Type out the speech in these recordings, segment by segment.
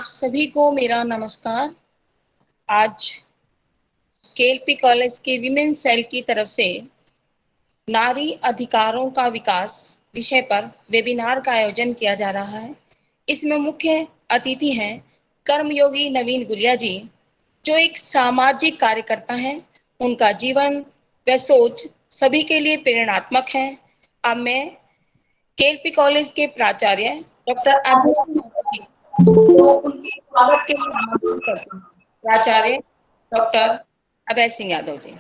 आप सभी को मेरा नमस्कार। आज केएलपी कॉलेज के विमेन सेल की तरफ से नारी अधिकारों का विकास विषय पर वेबिनार का आयोजन किया जा रहा है। इसमें मुख्य अतिथि हैं कर्मयोगी नवीन गुलिया जी, जो एक सामाजिक कार्यकर्ता हैं। उनका जीवन व सोच सभी के लिए प्रेरणात्मक है। अब मैं केएलपी कॉलेज के प्राचार्य डॉक्टर अभय तो उनके स्वागत के लिए आमंत्रित करती हूँ। प्राचार्य डॉक्टर अभय सिंह यादव जी।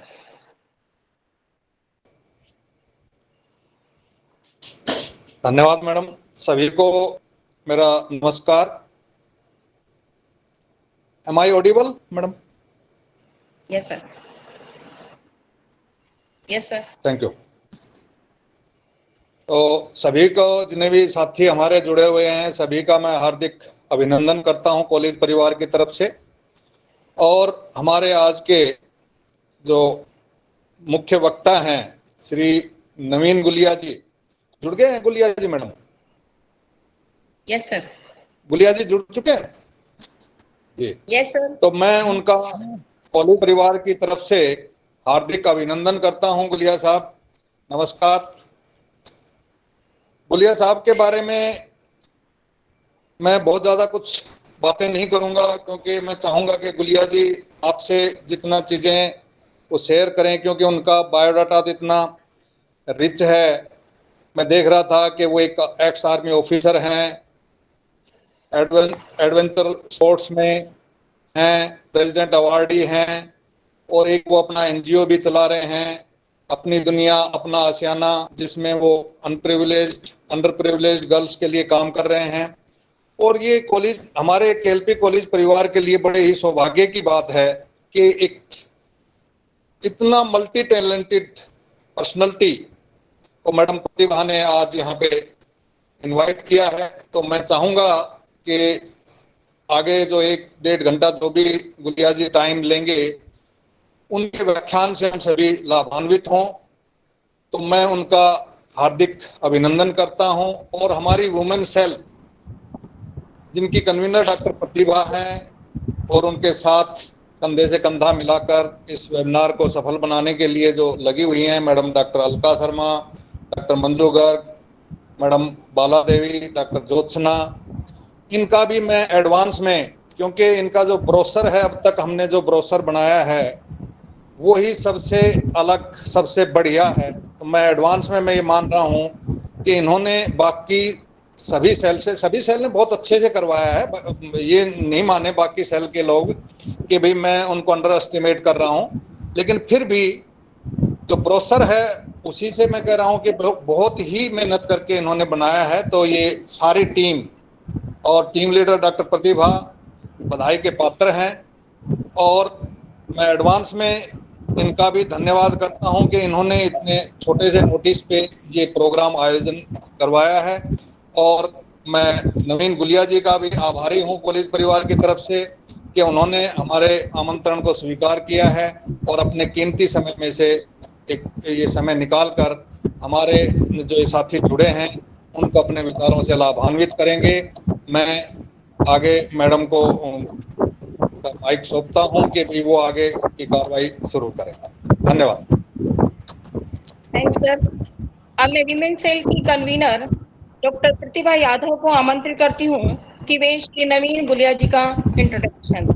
धन्यवाद मैडम। सभी को मेरा नमस्कार। Am I audible, madam? Yes sir. Yes sir. Thank you. तो सभी को, जितने भी साथी हमारे जुड़े हुए हैं, सभी का मैं हार्दिक अभिनंदन करता हूं कॉलेज परिवार की तरफ से। और हमारे आज के जो मुख्य वक्ता हैं श्री नवीन गुलिया जी, जुड़ गए हैं Gulia ji madam? Yes sir. Gulia ji जुड़ चुके हैं जी? Yes sir. तो मैं उनका कॉलेज परिवार की तरफ से हार्दिक अभिनंदन करता हूं। गुलिया साहब नमस्कार। गुलिया साहब के बारे में मैं बहुत ज़्यादा कुछ बातें नहीं करूंगा, क्योंकि मैं चाहूंगा कि गुलिया जी आपसे जितना चीज़ें वो शेयर करें, क्योंकि उनका बायोडाटा इतना रिच है। मैं देख रहा था कि वो एक एक्स आर्मी ऑफिसर हैं, एडवेंचर स्पोर्ट्स में हैं, प्रेसिडेंट अवार्डी हैं, और एक वो अपना एनजीओ भी चला रहे हैं, अपनी दुनिया अपना आशियाना, जिसमें वो अंडर प्रिविलेज्ड गर्ल्स के लिए काम कर रहे हैं। और ये कॉलेज, हमारे केएलपी कॉलेज परिवार के लिए बड़े ही सौभाग्य की बात है कि एक इतना मल्टी टैलेंटेड पर्सनैलिटी को मैडम प्रतिभा ने आज यहाँ पे इनवाइट किया है। तो मैं चाहूँगा कि आगे जो 1-1.5 घंटा जो भी गुलिया जी टाइम लेंगे, उनके व्याख्यान से हम सभी लाभान्वित हों। तो मैं उनका हार्दिक अभिनंदन करता हूं। और हमारी वुमेन सेल, जिनकी कन्वीनर डॉक्टर प्रतिभा हैं, और उनके साथ कंधे से कंधा मिलाकर इस वेबिनार को सफल बनाने के लिए जो लगी हुई हैं, madam doctor Alka Sharma, doctor Manju Garg, madam Bala Devi, doctor Jyotsna, इनका भी मैं एडवांस में, क्योंकि इनका जो ब्रोशर है, अब तक हमने जो ब्रोशर बनाया है वो ही सबसे अलग, सबसे बढ़िया है। तो मैं एडवांस में मैं ये मान रहा हूँ कि इन्होंने बाकी सभी सेल ने बहुत अच्छे से करवाया है। ये नहीं माने बाकी सेल के लोग कि भाई मैं उनको अंडर एस्टिमेट कर रहा हूँ, लेकिन फिर भी जो ब्रोशर है उसी से मैं कह रहा हूँ कि बहुत ही मेहनत करके इन्होंने बनाया है। तो ये सारी टीम और टीम लीडर डॉक्टर प्रतिभा बधाई के पात्र हैं। और मैं एडवांस में इनका भी धन्यवाद करता हूं कि इन्होंने इतने छोटे से नोटिस पे ये प्रोग्राम आयोजन करवाया है। और मैं नवीन गुलिया जी का भी आभारी हूं कॉलेज परिवार की तरफ से कि उन्होंने हमारे आमंत्रण को स्वीकार किया है और अपने कीमती समय में से एक ये समय निकाल कर हमारे जो ये साथी जुड़े हैं उनको अपने विचारों से लाभान्वित करेंगे। मैं आगे मैडम को माइक सौंपता हूं कि भी वो आगे की कार्रवाई शुरू करें। धन्यवाद। Thanks sir. अब मैं विमेन सेल की कन्वीनर डॉक्टर प्रतिभा यादव को आमंत्रित करती हूँ कि वे श्री नवीन गुलिया जी का introduction.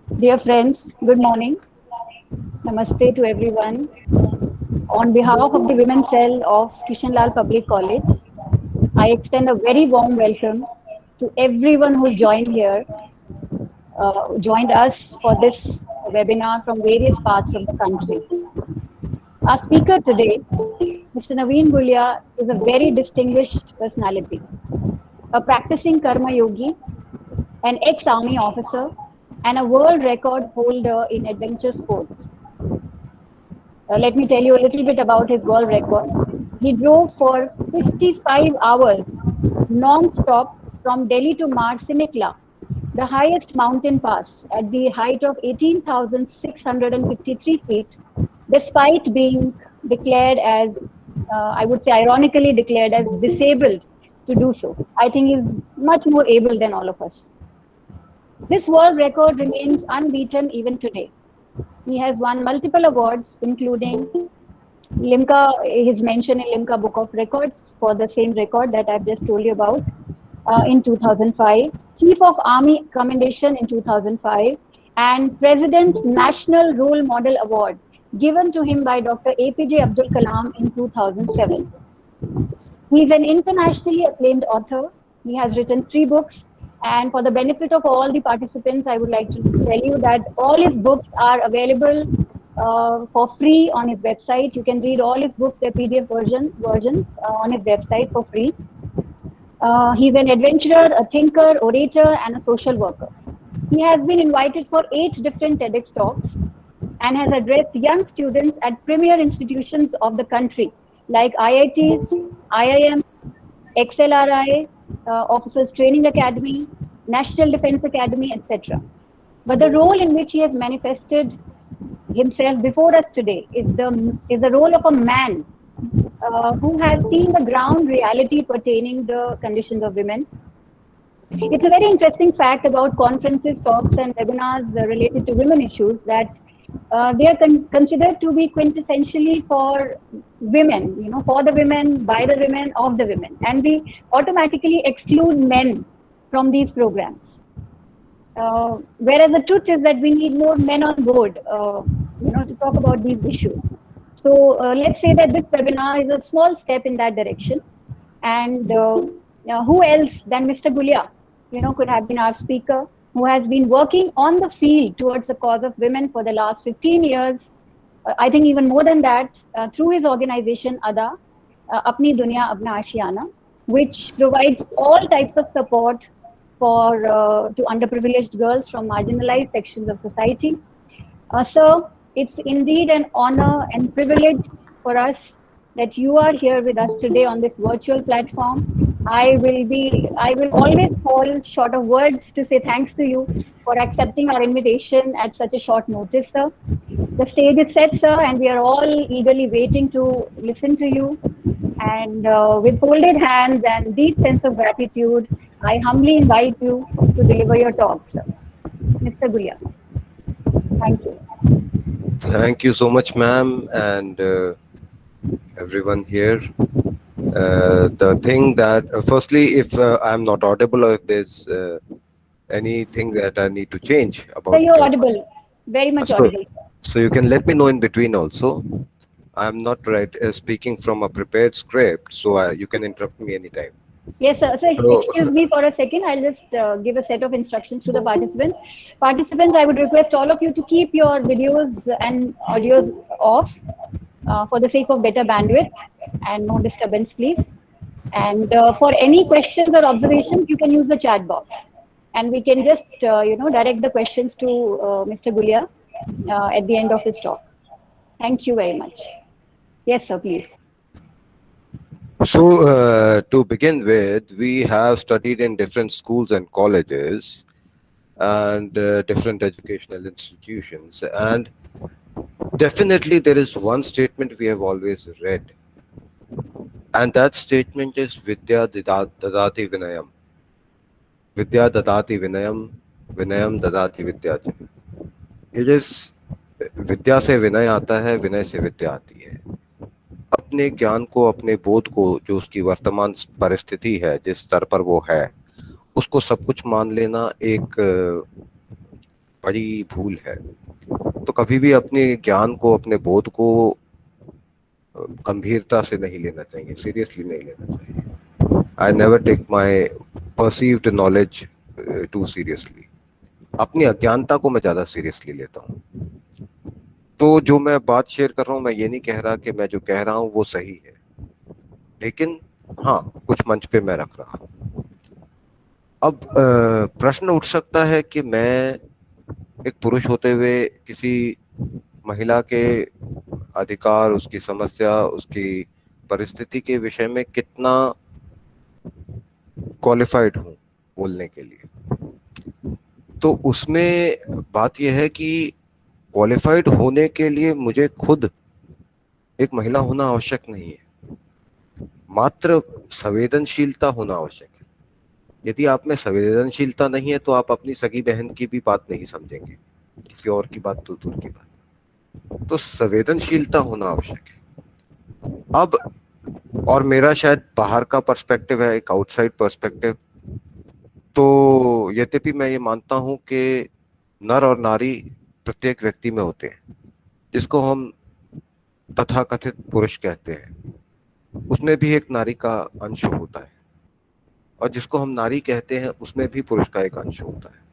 Dear friends, good morning. Namaste to everyone. On behalf of the Women's Cell of Kishanlal Public College, I extend a very warm welcome to everyone who's joined us for this webinar from various parts of the country. Our speaker today, Mr. Naveen Gulia, is a very distinguished personality, a practicing Karma Yogi, an ex-army officer, and a world record holder in adventure sports. Let me tell you a little bit about his world record. He drove for 55 hours non-stop from Delhi to Marsinikla, the highest mountain pass at the height of 18,653 feet, despite being declared as, I would say ironically declared as disabled to do so. I think he's much more able than all of us. This world record remains unbeaten even today. He has won multiple awards, including Limca, his mention in Limca Book of Records for the same record that I've just told you about in 2005, Chief of Army Commendation in 2005, and President's National Role Model Award given to him by Dr. APJ Abdul Kalam in 2007. He's an internationally acclaimed author. He has written 3 books. And for the benefit of all the participants, I would like to tell you that all his books are available for free on his website. You can read all his books, their PDF versions on his website for free. He's an adventurer, a thinker, orator, and a social worker. He has been invited for 8 different TEDx talks and has addressed young students at premier institutions of the country like IITs, IIMs, XLRI, Officers Training Academy, National Defense Academy, etc. But the role in which he has manifested himself before us today is the role of a man who has seen the ground reality pertaining the conditions of women. It's a very interesting fact about conferences, talks, and webinars related to women issues that they are considered to be quintessentially for women, for the women, by the women, of the women. And we automatically exclude men from these programs. Whereas the truth is that we need more men on board, to talk about these issues. So let's say that this webinar is a small step in that direction. And who else than Mr. Gulia, could have been our speaker, who has been working on the field towards the cause of women for the last 15 years. I think even more than that, through his organization, ADA, Apni Dunya Apna Ashiana, which provides all types of support for to underprivileged girls from marginalized sections of society. Sir, it's indeed an honor and privilege for us that you are here with us today on this virtual platform. I will always fall short of words to say thanks to you for accepting our invitation at such a short notice, sir. The stage is set, sir, and we are all eagerly waiting to listen to you. And with folded hands and deep sense of gratitude, I humbly invite you to deliver your talk, sir. Mr. Gulia. Thank you. Thank you so much, ma'am, and everyone here. The thing that, firstly, if I'm not audible or if there's anything that I need to change about... So you're audible, very much audible. So you can let me know in between also. I'm not speaking from a prepared script, so you can interrupt me anytime. Yes, sir. So excuse me for a second. I'll just give a set of instructions to the participants. Participants, I would request all of you to keep your videos and audios off for the sake of better bandwidth and no disturbance, please. And for any questions or observations, you can use the chat box. And we can just, direct the questions to Mr. Gulia at the end of his talk. Thank you very much. Yes, sir, please. So to begin with, we have studied in different schools and colleges and different educational institutions. And definitely there is one statement we have always read. And that statement is Vidya Dadati Vinayam. Vidya Dadati Vinayam, Vinayam Dadati Vidya. It is विद्या से विनय आता है, विनय से विद्या आती है. अपने ज्ञान को, अपने बोध को, जो उसकी वर्तमान परिस्थिति है, जिस स्तर पर वो है, उसको सब कुछ मान लेना एक बड़ी भूल है. तो कभी भी अपने ज्ञान को, अपने बोध को गंभीरता से नहीं लेना चाहिए, सीरियसली नहीं लेना चाहिए. I never take my perceived knowledge too seriously. अपनी अज्ञानता को मैं ज़्यादा सीरियसली लेता हूँ. तो जो मैं बात शेयर कर रहा हूँ, मैं ये नहीं कह रहा कि मैं जो कह रहा हूँ वो सही है, लेकिन हाँ, कुछ मंच पे मैं रख रहा हूँ. अब प्रश्न उठ सकता है कि मैं एक पुरुष होते हुए किसी महिला के अधिकार, उसकी समस्या, उसकी परिस्थिति के विषय में कितना क्वालिफाइड हूँ बोलने के लिए. तो उसमें बात यह है कि क्वालिफाइड होने के लिए मुझे खुद एक महिला होना आवश्यक नहीं है, मात्र संवेदनशीलता होना आवश्यक है। यदि आप में संवेदनशीलता नहीं है तो आप अपनी सगी बहन की भी बात नहीं समझेंगे, किसी और की बात तो दूर की बात। तो संवेदनशीलता होना आवश्यक है। अब और मेरा शायद बाहर का पर्सपेक्टिव है, एक आउटसाइड पर्सपेक्टिव। तो यद्यपि मैं ये मानता हूं कि नर और नारी प्रत्येक व्यक्ति में होते हैं, जिसको हम तथाकथित पुरुष कहते हैं, उसमें भी एक नारी का अंश होता है, और जिसको हम नारी कहते हैं उसमें भी पुरुष का एक अंश होता है।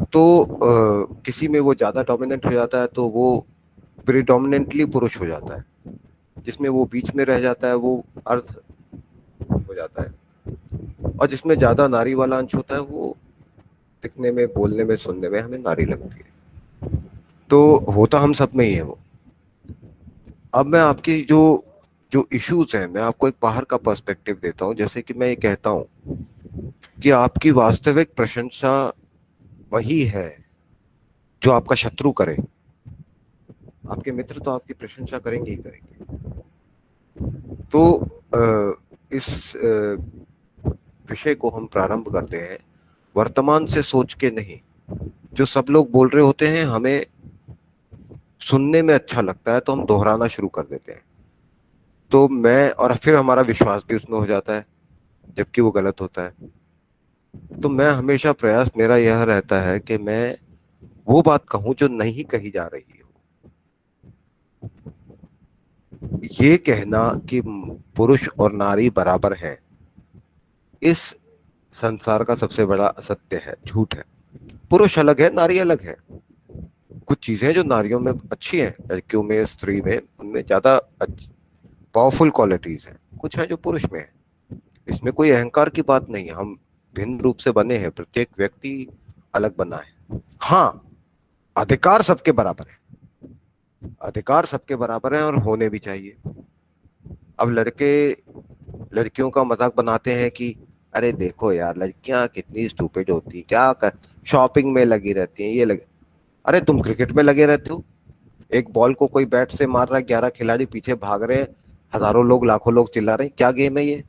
तो किसी में वो ज्यादा डोमिनेंट हो जाता है तो वो प्रीडोमिनेंटली पुरुष हो जाता है, जिसमें वो बीच में रह जाता है वो अर्ध हो जाता है, और जिसमें ज्यादा नारी वाला अंश होता है वो दिखने में, बोलने में, सुनने में हमें नारी लगती है। तो होता हम सब में ही है वो। अब मैं आपकी जो जो इश्यूज हैं, मैं आपको एक बाहर का पर्सपेक्टिव देता हूं। जैसे कि मैं ये कहता हूं कि आपकी वास्तविक प्रशंसा वही है जो आपका शत्रु करे। आपके मित्र तो आपकी प्रशंसा करेंगे ही करेंगे। तो इस विषय को हम प्रारंभ करते हैं वर्तमान से सोच के नहीं। जो सब लोग बोल रहे होते हैं हमें सुनने में अच्छा लगता है तो हम दोहराना शुरू कर देते हैं, तो मैं, और फिर हमारा विश्वास भी उसमें हो जाता है जबकि वो गलत होता है। तो मैं हमेशा प्रयास मेरा यह रहता है कि मैं वो बात कहूं जो नहीं कही जा रही हो। ये कहना कि पुरुष और नारी बराबर हैं, इस संसार का सबसे बड़ा असत्य है, झूठ है। पुरुष अलग है, नारी अलग है। कुछ चीजें जो नारियों में अच्छी हैं, लड़कियों में, स्त्री में, उनमें ज्यादा पावरफुल क्वालिटीज हैं। कुछ है जो पुरुष में है। इसमें कोई अहंकार की बात नहीं है। हम भिन्न रूप से बने हैं, प्रत्येक व्यक्ति अलग बना है। हाँ, अधिकार सबके बराबर है, अधिकार सबके बराबर है और होने भी चाहिए। अब लड़के लड़कियों का मजाक बनाते हैं कि अरे देखो यार, लड़कियां कितनी स्टूपिड होती, क्या कर, शॉपिंग में लगी रहती हैं, ये लगे। अरे तुम क्रिकेट में लगे रहते हो, एक बॉल को कोई बैट से मार रहा है, 11 खिलाड़ी पीछे भाग रहे हैं, हजारों लोग, लाखों लोग चिल्ला रहे हैं, क्या गेम है ये,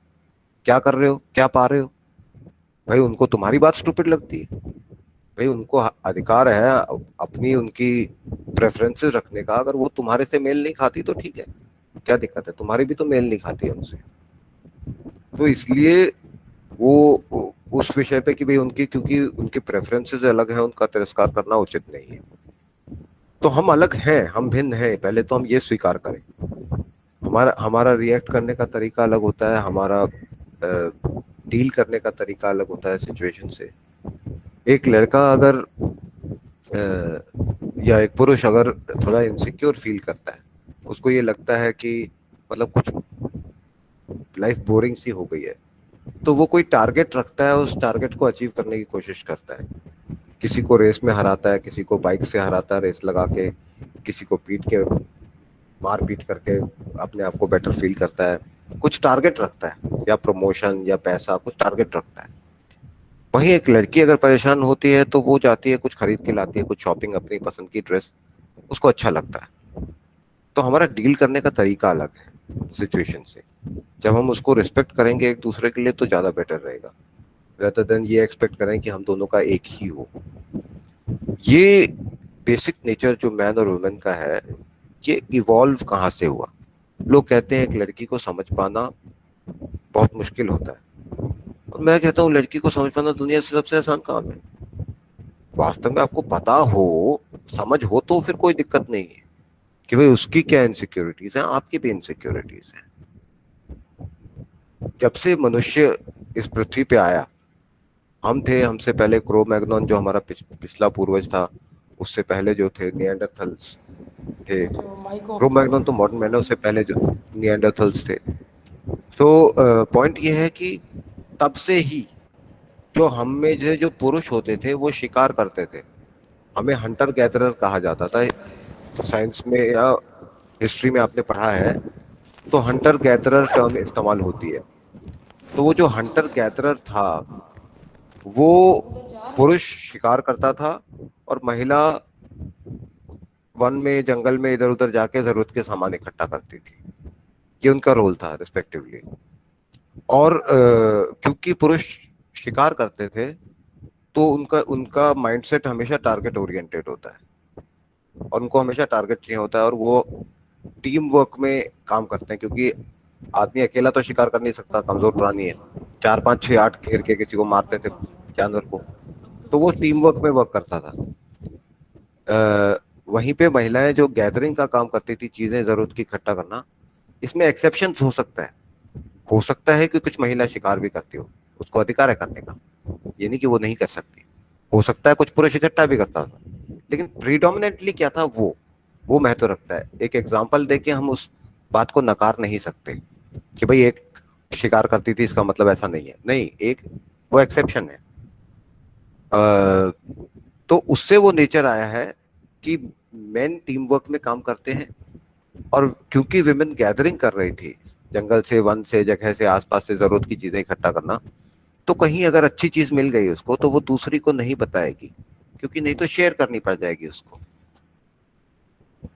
क्या कर रहे हो, क्या पा रहे हो? भाई उनको तुम्हारी बात स्टूपिड लगती है? भाई उनको अधिकार है अपनी, उनकी प्रेफरेंसेस रखने का। अगर वो तुम्हारे से मेल नहीं खाती तो ठीक है, क्या दिक्कत है, तुम्हारी भी तो मेल नहीं खाती है उनसे। तो इसलिए वो उस विषय पे कि भाई उनकी, क्योंकि उनकी प्रेफरेंसेस अलग हैं, उनका तिरस्कार करना उचित नहीं है। तो हम अलग हैं, हम भिन्न हैं, पहले तो हम ये स्वीकार करें। हमारा हमारा रिएक्ट करने का तरीका अलग होता है, हमारा डील करने का तरीका अलग होता है सिचुएशन से। एक लड़का अगर या एक पुरुष अगर थोड़ा इनसिक्योर फील करता है, उसको ये लगता है कि मतलब कुछ लाइफ बोरिंग सी हो गई है, तो वो कोई टारगेट रखता है, उस टारगेट को अचीव करने की कोशिश करता है। किसी को रेस में हराता है, किसी को बाइक से हराता है रेस लगा के, किसी को पीट के, मार पीट करके अपने आप को बेटर फील करता है। कुछ टारगेट रखता है, या प्रमोशन या पैसा, कुछ टारगेट रखता है। वहीं एक लड़की अगर परेशान होती है तो वो जाती है, कुछ खरीद के लाती है, कुछ शॉपिंग, अपनी पसंद की ड्रेस, उसको अच्छा लगता है। तो हमारा डील करने का तरीका अलग है सिचुएशन से। जब हम उसको रिस्पेक्ट करेंगे एक दूसरे के लिए तो ज्यादा बेटर रहेगा, rather देन ये एक्सपेक्ट करें कि हम दोनों का एक ही हो। ये बेसिक नेचर जो मैन और वुमेन का है, ये इवॉल्व कहाँ से हुआ? लोग कहते हैं एक लड़की को समझ पाना बहुत मुश्किल होता है, और मैं कहता हूँ लड़की को समझ पाना दुनिया से सबसे आसान काम है। वास्तव में आपको पता हो, समझ हो, तो फिर कोई दिक्कत नहीं है कि भाई उसकी क्या इनसिक्योरिटीज हैं, आपकी भी इनसिक्योरिटीज हैं। जब से मनुष्य इस पृथ्वी पे आया, हम थे, हमसे पहले क्रो मैग्नोन जो हमारा पिछला पूर्वज था, उससे पहले जो थे निएंडरथल्स थे। क्रो मैग्नोन तो मॉडर्न मैन है, उससे पहले जो निएंडरथल्स थे। तो पॉइंट ये है कि तब से ही जो हम में जो पुरुष होते थे वो शिकार करते थे। हमें हंटर गैदरर कहा जाता था। साइंस में या हिस्ट्री में आपने पढ़ा है तो हंटर गैदरर टर्म इस्तेमाल होती है। तो वो जो हंटर गैदरर था, वो पुरुष शिकार करता था और महिला वन में जंगल में इधर उधर जाके जरूरत के सामान इकट्ठा करती थी। ये उनका रोल था रिस्पेक्टिवली। और क्योंकि पुरुष शिकार करते थे तो उनका उनका माइंडसेट हमेशा टारगेट ओरिएंटेड होता है और उनको हमेशा टारगेट चाहिए होता है और वो टीम वर्क में काम करते हैं, क्योंकि आदमी अकेला तो शिकार कर नहीं सकता, कमजोर प्राणी है। 4 5 6 8 घेर के किसी को मारते थे जानवर को, तो वो टीम वर्क में वर्क करता था। वहीं पे महिलाएं जो गैदरिंग का काम करती थी, चीजें जरूरत की इकट्ठा करना, इसमें एक्सेप्शन हो सकता है कि कुछ महिला शिकार भी करती हो, उसको अधिकार है करने का, ये नहीं कि वो नहीं कर सकती। हो सकता है कुछ पुरुष इकट्ठा भी करता था, लेकिन प्रीडोमिनेंटली क्या था वो महत्व रखता है। एक एग्जाम्पल देके हम उस बात को नकार नहीं सकते कि भाई एक शिकार करती थी इसका मतलब ऐसा नहीं है, नहीं, एक वो एक्सेप्शन है। तो उससे वो नेचर आया है कि मेन टीम वर्क में काम करते हैं, और क्योंकि विमेन गैदरिंग कर रही थी जंगल से, वन से, जगह से, आसपास से जरूरत की चीजें इकट्ठा करना, तो कहीं अगर अच्छी चीज मिल गई उसको तो वो दूसरी को नहीं बताएगी, क्योंकि नहीं तो शेयर करनी पड़ जाएगी उसको,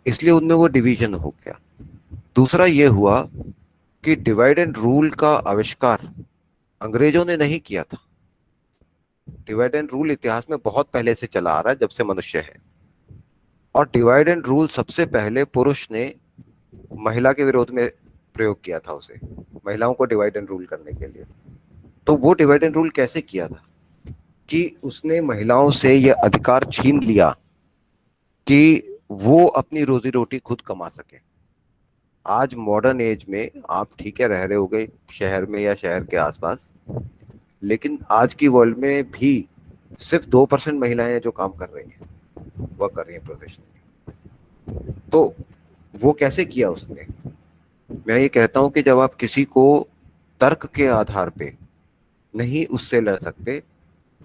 इसलिए उनमें वो डिवीजन हो गया। दूसरा ये हुआ कि डिवाइड एंड रूल का आविष्कार अंग्रेजों ने नहीं किया था। डिवाइड एंड रूल इतिहास में बहुत पहले से चला आ रहा है, जब से मनुष्य है। और डिवाइड एंड रूल सबसे पहले पुरुष ने महिला के विरोध में प्रयोग किया था, उसे महिलाओं को डिवाइड एंड रूल करने के लिए। तो वो डिवाइड एंड रूल कैसे किया था कि उसने महिलाओं से यह अधिकार छीन लिया कि वो अपनी रोजी रोटी खुद कमा सके। आज मॉडर्न एज में आप ठीक है रह रहे होगे शहर में या शहर के आसपास, लेकिन आज की वर्ल्ड में भी सिर्फ 2% महिलाएं हैं जो काम कर रही हैं, वर्क कर रही हैं प्रोफेशनली। तो वो कैसे किया उसने? मैं ये कहता हूं कि जब आप किसी को तर्क के आधार पे नहीं उससे लड़ सकते,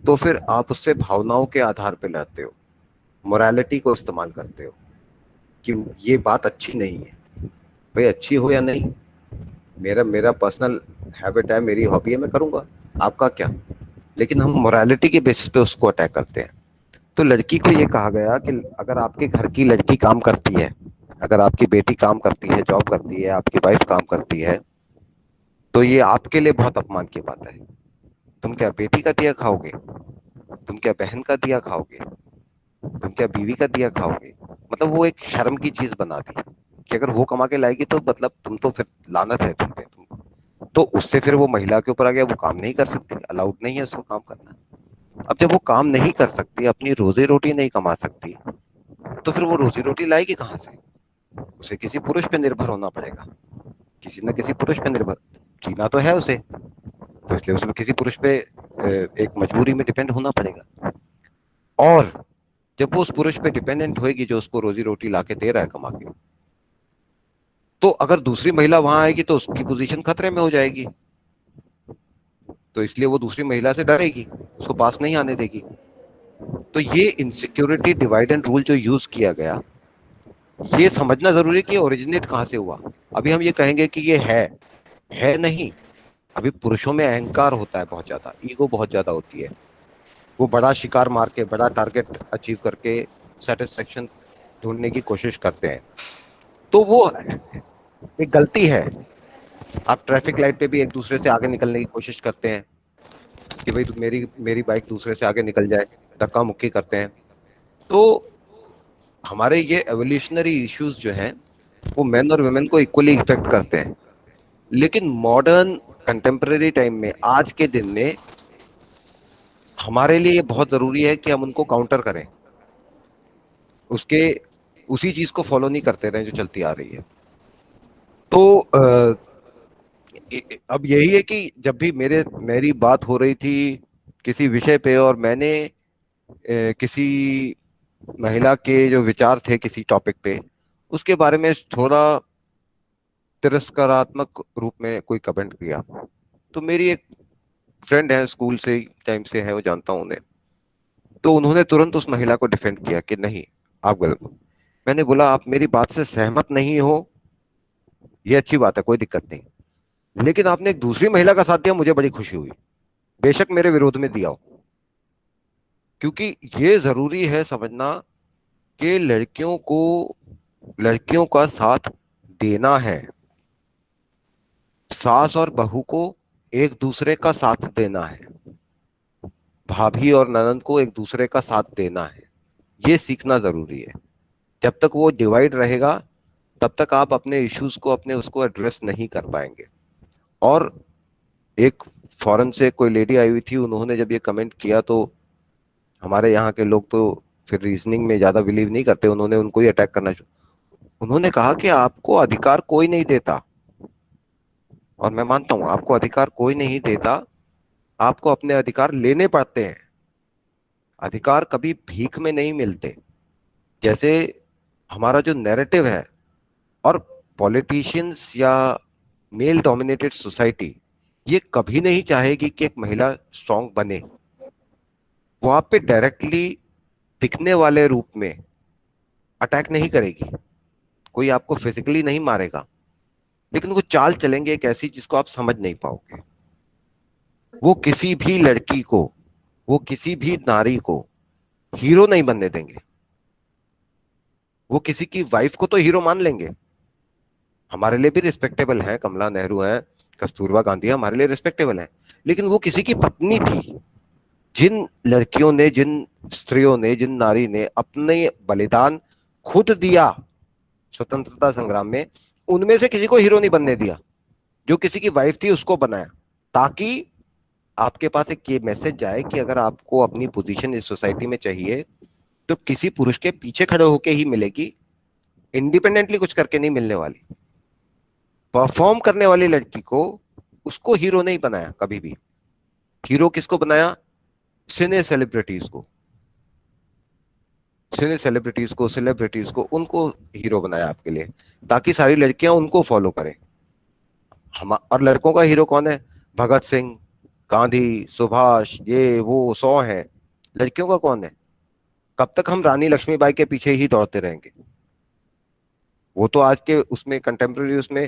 तो फिर आप उससे भावनाओं के आधार पे लड़ते हो, मोरालिटी को इस्तेमाल करते हो कि ये बात अच्छी नहीं है। भाई अच्छी हो या नहीं, मेरा पर्सनल हैबिट है, मेरी हॉबी है, मैं करूंगा, आपका क्या। लेकिन हम मोरालिटी के बेसिस पे उसको अटैक करते हैं। तो लड़की को ये कहा गया कि अगर आपके घर की लड़की काम करती है, अगर आपकी बेटी काम करती है, जॉब करती है, आपकी वाइफ काम करती है, तो ये आपके लिए बहुत अपमान की बात है। तुम क्या बेटी का दिया खाओगे? तुम क्या बहन का दिया खाओगे? तुम क्या बीवी का दिया खाओगे? मतलब वो एक शर्म की चीज बना दी कि अगर वो कमा के लाएगी तो मतलब तुम तो फिर लानत है तुम पे। तुम तो उससे फिर वो महिला के ऊपर आ गया, वो काम नहीं कर सकती, अलाउड नहीं है उसको काम करना। अब जब वो काम नहीं कर सकती, अपनी रोजी रोटी नहीं कमा सकती, तो फिर वो रोजी रोटी लाएगी कहाँ से? उसे किसी पुरुष पे निर्भर होना पड़ेगा, किसी न किसी पुरुष पे निर्भर जीना तो है उसे, तो इसलिए उसमें किसी पुरुष पे एक मजबूरी में डिपेंड होना पड़ेगा। और जब वो उस पुरुष पे डिपेंडेंट होएगी जो उसको रोजी रोटी लाके दे रहा है कमा के, तो अगर दूसरी महिला वहां आएगी तो उसकी पोजीशन खतरे में हो जाएगी, तो इसलिए वो दूसरी महिला से डरेगी, उसको पास नहीं आने देगी। तो ये इनसिक्योरिटी डिवाइड एंड रूल जो यूज किया गया, ये समझना जरूरी है कि ओरिजिनेट कहां से हुआ। अभी हम ये कहेंगे कि ये है नहीं। अभी पुरुषों में अहंकार होता है बहुत ज्यादा, ईगो बहुत ज्यादा होती है, वो बड़ा शिकार मार के, बड़ा टारगेट अचीव करके सेटिस्फेक्शन ढूंढने की कोशिश करते हैं। तो वो एक गलती है। आप ट्रैफिक लाइट पे भी एक दूसरे से आगे निकलने की कोशिश करते हैं कि भाई मेरी बाइक दूसरे से आगे निकल जाए, धक्का मुक्की करते हैं। तो हमारे ये एवोल्यूशनरी इश्यूज जो हैं वो मेन और वुमेन को इक्वली इफेक्ट करते हैं। लेकिन मॉडर्न कंटेम्परेरी टाइम में, आज के दिन में, हमारे लिए ये बहुत जरूरी है कि हम उनको काउंटर करें, उसी चीज को फॉलो नहीं करते रहे जो चलती आ रही है। तो अब यही है कि जब भी मेरी बात हो रही थी किसी विषय पे और मैंने किसी महिला के जो विचार थे किसी टॉपिक पे, उसके बारे में थोड़ा तिरस्कारात्मक रूप में कोई कमेंट किया, तो मेरी एक फ्रेंड है, स्कूल से टाइम से है, वो जानता हूं उन्हें, तो उन्होंने तुरंत उस महिला को डिफेंड किया कि नहीं आप गलत हो। मैंने बोला आप मेरी बात से सहमत नहीं हो, ये अच्छी बात है, कोई दिक्कत नहीं, लेकिन आपने एक दूसरी महिला का साथ दिया, मुझे बड़ी खुशी हुई, बेशक मेरे विरोध में दिया हो। क्योंकि ये जरूरी है समझना कि लड़कियों का साथ देना है, सास और बहू को एक दूसरे का साथ देना है, भाभी और ननंद को एक दूसरे का साथ देना है, ये सीखना जरूरी है। जब तक वो डिवाइड रहेगा तब तक आप अपने इश्यूज को, अपने उसको एड्रेस नहीं कर पाएंगे। और एक फॉरेन से कोई लेडी आई हुई थी, उन्होंने जब ये कमेंट किया तो हमारे यहाँ के लोग तो फिर रीजनिंग में ज्यादा बिलीव नहीं करते, उन्होंने उनको ही अटैक करना शुरू। उन्होंने कहा कि आपको अधिकार कोई नहीं देता, और मैं मानता हूं आपको अधिकार कोई नहीं देता, आपको अपने अधिकार लेने पड़ते हैं। अधिकार कभी भीख में नहीं मिलते। जैसे हमारा जो नैरेटिव है, और पॉलिटिशियंस या मेल डोमिनेटेड सोसाइटी ये कभी नहीं चाहेगी कि एक महिला स्ट्रांग बने। वो आप पे डायरेक्टली दिखने वाले रूप में अटैक नहीं करेगी, कोई आपको फिजिकली नहीं मारेगा, लेकिन वो चाल चलेंगे एक ऐसी जिसको आप समझ नहीं पाओगे। वो किसी भी लड़की को, वो किसी भी नारी को हीरो नहीं बनने देंगे। वो किसी की वाइफ को तो हीरो मान लेंगे, हमारे लिए भी रिस्पेक्टेबल है, कमला नेहरू है, कस्तूरबा गांधी है, हमारे लिए रिस्पेक्टेबल है, लेकिन वो किसी की पत्नी थी। जिन लड़कियों ने, जिन स्त्रियों ने, जिन नारी ने अपने बलिदान खुद दिया स्वतंत्रता संग्राम में, उनमें से किसी को हीरो नहीं बनने दिया। जो किसी की वाइफ थी उसको बनाया, ताकि आपके पास एक ये मैसेज जाए कि अगर आपको अपनी पोजीशन इस सोसाइटी में चाहिए तो किसी पुरुष के पीछे खड़े होके ही मिलेगी, इंडिपेंडेंटली कुछ करके नहीं मिलने वाली। परफॉर्म करने वाली लड़की को, उसको हीरो नहीं बनाया कभी भी। हीरो किसको बनाया? सिने सेलिब्रिटीज को, सिने सेलिब्रिटीज को उनको हीरो बनाया आपके लिए, ताकि सारी लड़कियां उनको फॉलो करें। हम और लड़कों का हीरो कौन है? भगत सिंह, गांधी, सुभाष, ये वो 100 हैं। लड़कियों का कौन है? कब तक हम रानी लक्ष्मीबाई के पीछे ही दौड़ते रहेंगे? वो तो आज के उसमें कंटेम्प्रेरी उसमें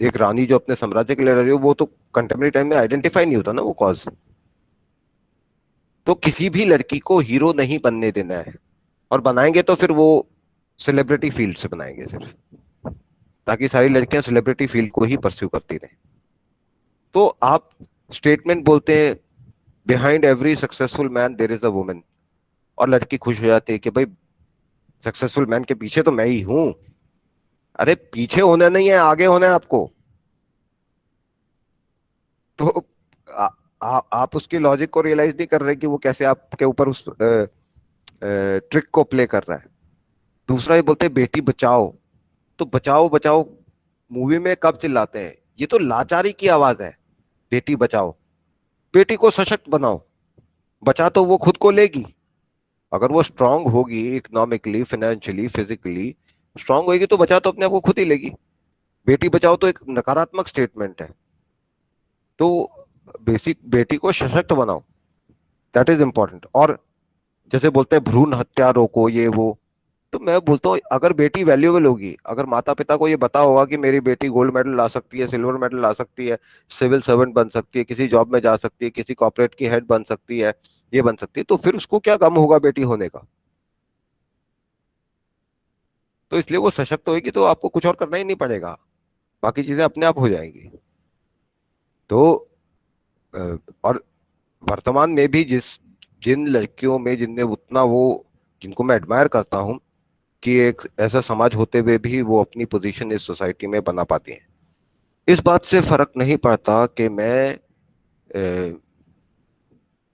एक रानी जो अपने साम्राज्य के लिए लड़ रही हो, वो तो कंटेम्प्रेरी टाइम में आइडेंटिफाई नहीं होता ना वो कॉज। तो किसी भी लड़की को हीरो नहीं बनने देना है, और बनाएंगे तो फिर वो सेलिब्रिटी फील्ड से बनाएंगे सिर्फ, ताकि सारी लड़कियां सेलिब्रिटी फील्ड को ही परस्यू करती रहें। तो आप स्टेटमेंट बोलते हैं behind every successful man there is a woman, और लड़की खुश हो जाती है कि भाई सक्सेसफुल मैन के पीछे तो मैं ही हूं। अरे पीछे होना नहीं है, आगे होना है आपको। तो आप उसकी लॉजिक को रियलाइज नहीं कर रहे कि वो कैसे आपके ऊपर उस ट्रिक को प्ले कर रहा है। दूसरा ये बोलते हैं बेटी बचाओ, तो बचाओ बचाओ मूवी में कब चिल्लाते हैं? ये तो लाचारी की आवाज है। बेटी बचाओ, बेटी को सशक्त बनाओ। बचा तो वो खुद को लेगी, अगर वो स्ट्रांग होगी इकोनॉमिकली, फाइनेंशियली, फिजिकली स्ट्रांग होगी तो बचा तो अपने आप को खुद ही लेगी। बेटी बचाओ तो एक नकारात्मक स्टेटमेंट है। तो बेसिक बेटी को सशक्त बनाओ, दैट इज इंपॉर्टेंट। और जैसे बोलते हैं भ्रूण हत्या रोको, ये वो, तो मैं बोलता हूँ अगर बेटी वैल्यूएबल होगी, अगर माता पिता को ये पता होगा कि मेरी बेटी गोल्ड मेडल ला सकती है, सिल्वर मेडल ला सकती है, सिविल सर्वेंट बन सकती है, किसी जॉब में जा सकती है, किसी कॉर्पोरेट की हेड बन सकती है, ये बन सकती है, तो फिर उसको क्या गम होगा बेटी होने का? तो इसलिए वो सशक्त होगी तो आपको कुछ और करना ही नहीं पड़ेगा, बाकी चीजें अपने आप हो जाएंगी। तो और वर्तमान में भी जिन लड़कियों में जिनने उतना वो, जिनको मैं एडमायर करता हूँ कि एक ऐसा समाज होते हुए भी वो अपनी पोजीशन इस सोसाइटी में बना पाती हैं, इस बात से फर्क नहीं पड़ता कि मैं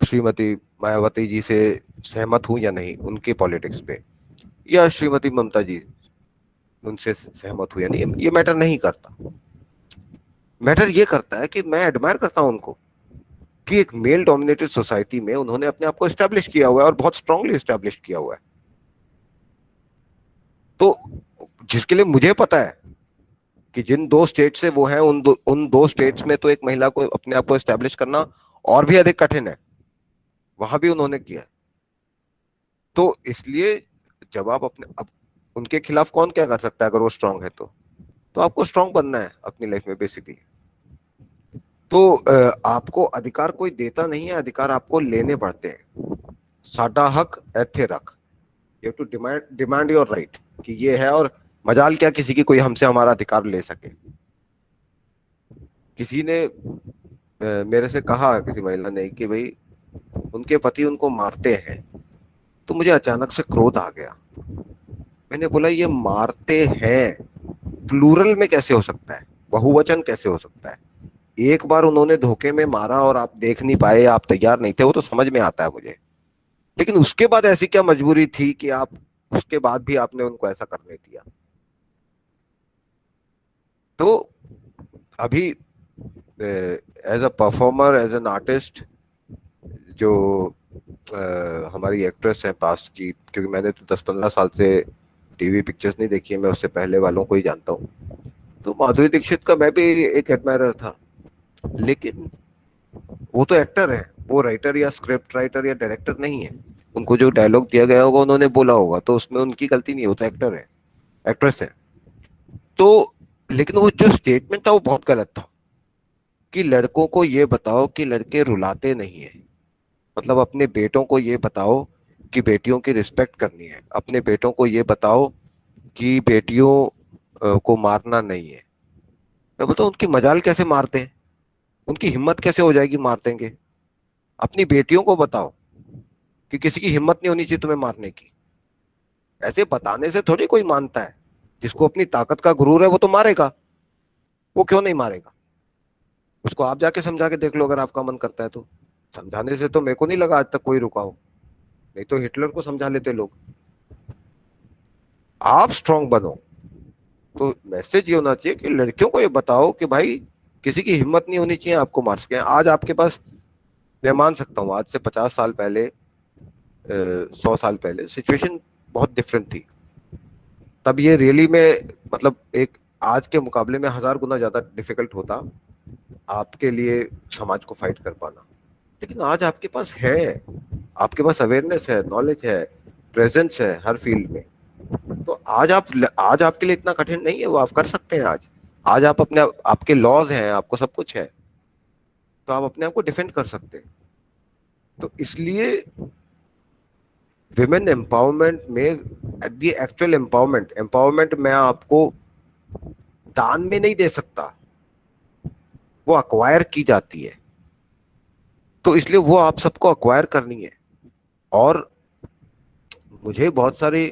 श्रीमती मायावती जी से सहमत हूं या नहीं उनके पॉलिटिक्स पे, या श्रीमती ममता जी उनसे सहमत हूं या नहीं, ये मैटर नहीं करता। मैटर ये करता है कि मैं एडमायर करता हूं उनको, कि एक मेल डोमिनेटेड सोसाइटी में उन्होंने अपने आप को एस्टेब्लिश किया हुआ है, और बहुत स्ट्रांगली एस्टेब्लिश किया हुआ है। तो जिसके लिए मुझे पता है कि जिन 2 स्टेट से वो हैं, उन दो स्टेट्स में तो एक महिला को अपने आप को एस्टेब्लिश करना और भी अधिक कठिन है, वहां भी उन्होंने किया है। तो इसलिए जब आप अब उनके खिलाफ कौन क्या कर सकता है? अगर वो स्ट्रांग है तो आपको स्ट्रांग बनना है अपनी लाइफ में बेसिकली। तो आपको अधिकार कोई देता नहीं है, अधिकार आपको लेने पड़ते हैं। साडा हक ऐथे रख, you have to demand your right कि ये है, और मजाल क्या किसी की कोई हमसे हमारा अधिकार ले सके। किसी ने मेरे से कहा, किसी महिला ने, कि भाई उनके पति उनको मारते हैं, तो मुझे अचानक से क्रोध आ गया। मैंने बोला ये मारते हैं प्लूरल में कैसे हो सकता है, बहुवचन कैसे हो सकता है? एक बार उन्होंने धोखे में मारा और आप देख नहीं पाए, आप तैयार नहीं थे, वो तो समझ में आता है मुझे, लेकिन उसके बाद ऐसी क्या मजबूरी थी कि आप उसके बाद भी आपने उनको ऐसा करने दिया? तो अभी as a performer, as an artist, जो हमारी एक्ट्रेस है पास्ट की, क्योंकि मैंने तो 10-15 साल से टीवी पिक्चर्स नहीं देखी है, मैं उससे पहले वालों को ही जानता हूँ, तो माधुरी दीक्षित का मैं भी एक एडमायरर था। लेकिन वो तो एक्टर है, वो राइटर या स्क्रिप्ट राइटर या डायरेक्टर नहीं है। उनको जो डायलॉग दिया गया होगा उन्होंने बोला होगा, तो उसमें उनकी गलती नहीं है, वो तो एक्टर है, एक्ट्रेस है। तो लेकिन वो जो स्टेटमेंट था वो बहुत गलत था कि लड़कों को ये बताओ कि लड़के रुलाते नहीं है। मतलब अपने बेटों को ये बताओ कि बेटियों की रिस्पेक्ट करनी है, अपने बेटों को ये बताओ कि बेटियों को मारना नहीं है। मैं बोलता हूँ उनकी मजाल कैसे मारते हैं, उनकी हिम्मत कैसे हो जाएगी मार देंगे? अपनी बेटियों को बताओ कि किसी की हिम्मत नहीं होनी चाहिए तुम्हें मारने की। ऐसे बताने से थोड़ी कोई मानता है। जिसको अपनी ताकत का गुरूर है वो तो मारेगा, वो क्यों नहीं मारेगा? उसको आप जाके समझा के देख लो, अगर आपका मन करता है तो। समझाने से तो मेरे को नहीं लगा आज तक कोई रुका हो, नहीं तो हिटलर को समझा लेते लोग। आप स्ट्रांग बनो। तो मैसेज ये होना चाहिए कि लड़कियों को ये बताओ कि भाई किसी की हिम्मत नहीं होनी चाहिए आपको मार सके। आज आपके पास, मैं मान सकता हूँ आज से 50 साल पहले, 100 साल पहले सिचुएशन बहुत डिफरेंट थी। तब ये रियली में, मतलब एक आज के मुकाबले में 1000 गुना ज्यादा डिफिकल्ट होता आपके लिए समाज को फाइट कर पाना। लेकिन आज आपके पास है, आपके पास अवेयरनेस है, नॉलेज है, प्रेजेंस है हर फील्ड में। तो आज आपके लिए इतना कठिन नहीं है, वो आप कर सकते हैं। आज आप अपने, आपके लॉज हैं, आपको सब कुछ है, तो आप अपने आप को डिफेंड कर सकते हैं। तो इसलिए विमेन एम्पावरमेंट में, द एक्चुअल एम्पावरमेंट मैं आपको दान में नहीं दे सकता, वो अक्वायर की जाती है। तो इसलिए वो आप सबको अक्वायर करनी है। और मुझे बहुत सारी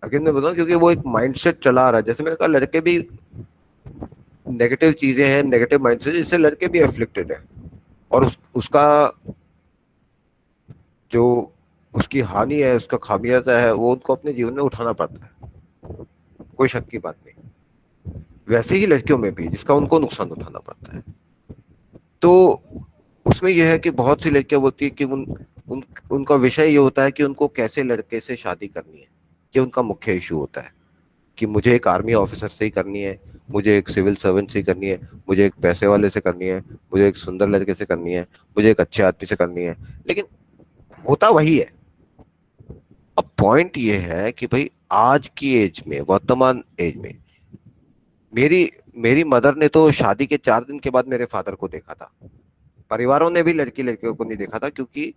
अगेन मैं बताऊं, क्योंकि वो एक माइंडसेट चला आ रहा है, जैसे मैंने कहा लड़के भी नेगेटिव चीजें हैं, नेगेटिव माइंडसेट, जिससे लड़के भी एफ्लिक्टेड है। और उसका जो उसकी हानि है, उसका खामियाजा है, वो उनको अपने जीवन में उठाना पड़ता है, कोई शक की बात नहीं। वैसे ही लड़कियों में भी, जिसका उनको नुकसान उठाना पड़ता है। तो उसमें यह है कि बहुत सी लड़कियां बोलती है कि उनका विषय ये होता है कि उनको कैसे लड़के से शादी करनी है। ये उनका मुख्य इशू होता है कि मुझे एक आर्मी ऑफिसर से ही करनी है, मुझे एक सिविल सर्वेंट से ही करनी है, मुझे एक पैसे वाले से करनी है, मुझे एक सुंदर लड़के से करनी है, मुझे एक अच्छे आदमी से करनी है। लेकिन होता वही है। अब पॉइंट ये है कि भाई आज की एज में, वर्तमान एज में, मेरी मेरी मदर ने तो शादी के 4 दिन के बाद मेरे फादर को देखा था। परिवारों ने भी लड़कियों को नहीं देखा था, क्योंकि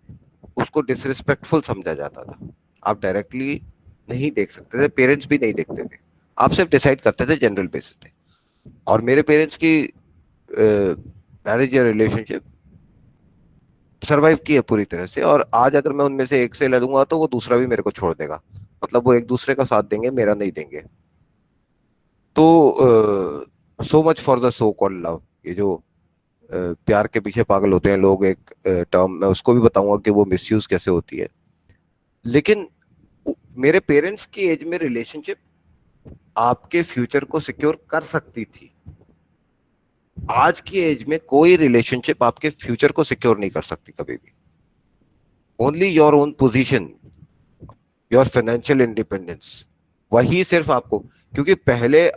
उसको डिसरिस्पेक्टफुल समझा जाता था। आप डायरेक्टली नहीं देख सकते थे, पेरेंट्स भी नहीं देखते थे, आप सिर्फ डिसाइड करते थे जनरल बेसिस पे। और मेरे पेरेंट्स की मैरिज या रिलेशनशिप सरवाइव की है पूरी तरह से, और आज अगर मैं उनमें से एक से लड़ूंगा तो वो दूसरा भी मेरे को छोड़ देगा। मतलब वो एक दूसरे का साथ देंगे, मेरा नहीं देंगे। तो so much for the so called love. ये जो प्यार के पीछे पागल होते हैं लोग, एक टर्म, मैं उसको भी बताऊंगा कि वो मिसयूज कैसे होती है। लेकिन मेरे पेरेंट्स की एज में रिलेशनशिप आपके फ्यूचर को सिक्योर कर सकती थी। आज की एज में कोई रिलेशनशिप आपके फ्यूचर को सिक्योर नहीं कर सकती कभी भी। Only your own position, your financial independence, वही सिर्फ आपको। क्योंकि पहले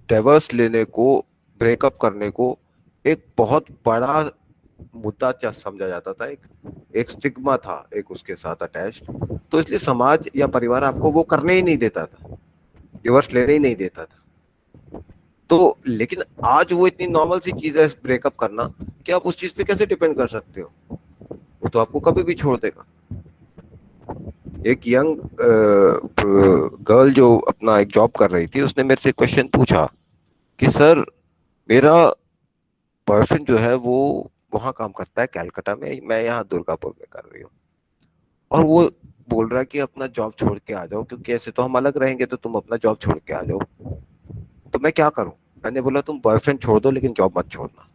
डाइवर्स लेने को, ब्रेकअप करने को एक बहुत बड़ा मुद्दा समझा जाता था, एक स्टिग्मा था एक उसके साथ अटैच्ड। तो इसलिए समाज या परिवार आपको वो करने ही नहीं देता था, डिवोर्स लेने ही नहीं देता था। तो लेकिन आज वो इतनी नॉर्मल सी चीज है ब्रेकअप करना कि आप उस चीज पे कैसे डिपेंड कर सकते हो? वो तो आपको कभी भी छोड़ देगा। एक यंग गर्ल जो अपना एक जॉब कर रही थी, उसने मेरे से क्वेश्चन पूछा कि सर, मेरा बॉयफ्रेंड जो है वो वहाँ काम करता है कैलकाटा में, मैं यहाँ दुर्गापुर में कर रही हूँ, और वो बोल रहा है कि अपना जॉब छोड़ के आ जाओ, क्योंकि ऐसे तो हम अलग रहेंगे, तो तुम अपना जॉब छोड़ के आ जाओ। तो मैं क्या करूं? मैंने बोला तुम बॉयफ्रेंड छोड़ दो लेकिन जॉब मत छोड़ना।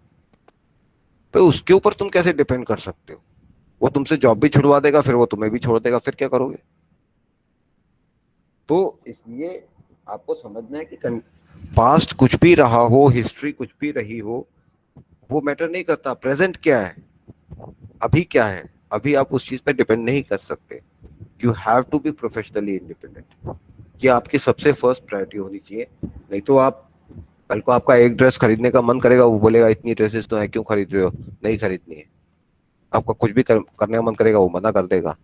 तो उसके ऊपर तुम कैसे डिपेंड कर सकते हो? वो तुमसे जॉब भी छुड़वा देगा, फिर वो तुम्हें भी छोड़ देगा, फिर क्या करोगे? तो इसलिए आपको समझना है कि पास्ट कुछ भी रहा हो, हिस्ट्री कुछ भी रही हो, वो मैटर नहीं करता। प्रेजेंट क्या है, अभी क्या है, अभी आप उस चीज पे डिपेंड नहीं कर सकते। You have to be professionally independent. ये आपकी सबसे फर्स्ट प्रायोरिटी होनी चाहिए। नहीं तो आप कल को आपका एक ड्रेस खरीदने का मन करेगा, वो बोलेगा इतनी ड्रेसेस तो है, क्यों खरीद रहे हो, नहीं खरीदनी है। आपका कुछ भी करने का मन करेगा, वो मना कर देगा।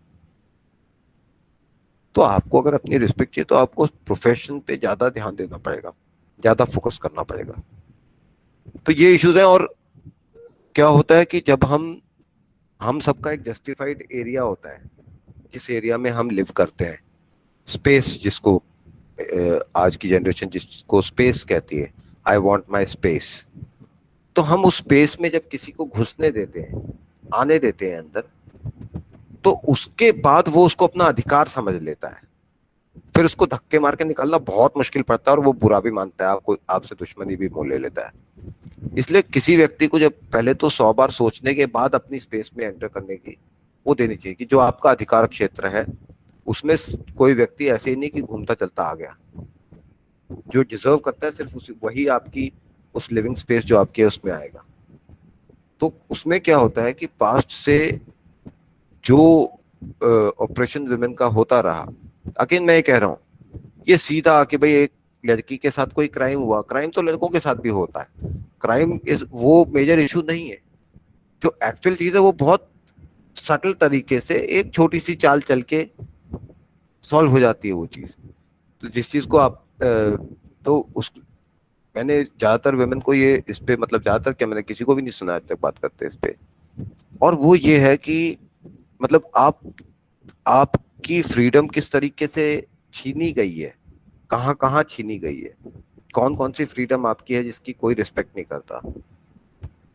तो आपको अगर अपनी रिस्पेक्ट चाहिए तो आपको प्रोफेशन पे ज्यादा ध्यान देना पड़ेगा, ज्यादा फोकस करना पड़ेगा। तो ये इश्यूज है। और क्या होता है कि जब हम सबका एक जस्टिफाइड एरिया होता है, जिस एरिया में हम लिव करते हैं, स्पेस जिसको आज की जनरेशन जिसको स्पेस कहती है, आई वॉन्ट माई स्पेस। तो हम उस स्पेस में जब किसी को घुसने देते हैं, आने देते हैं अंदर, तो उसके बाद वो उसको अपना अधिकार समझ लेता है। फिर उसको धक्के मार के निकालना बहुत मुश्किल पड़ता है, और वो बुरा भी मानता है, आपको आपसे दुश्मनी भी मोल ले लेता है। इसलिए किसी व्यक्ति को जब पहले तो 100 बार सोचने के बाद अपनी स्पेस में एंटर करने की वो देनी चाहिए कि जो आपका अधिकार क्षेत्र है उसमें कोई व्यक्ति ऐसे ही नहीं कि घूमता चलता आ गया। जो डिजर्व करता है सिर्फ वही आपकी उस लिविंग स्पेस जो आपकी है उसमें आएगा। तो उसमें क्या होता है कि पास्ट से जो ऑपरेशन वुमेन का होता रहा, अगेन मैं ये कह रहा हूँ, ये सीधा आके भाई एक लड़की के साथ कोई क्राइम हुआ, क्राइम तो लड़कों के साथ भी होता है, क्राइम इज वो मेजर इशू नहीं है। जो एक्चुअल चीज है वो बहुत सटल तरीके से एक छोटी सी चाल चल के सॉल्व हो जाती है वो चीज। तो जिस चीज को आप तो उस मैंने ज्यादातर वेमेन को ये इस पे, मतलब ज्यादातर क्या, मैंने किसी को भी नहीं सुना आज तक बात करते इस पे। और वो ये है कि मतलब आपकी फ्रीडम किस तरीके से छीनी गई है, कहाँ कहाँ छीनी गई है, कौन कौन सी फ्रीडम आपकी है जिसकी कोई रिस्पेक्ट नहीं करता।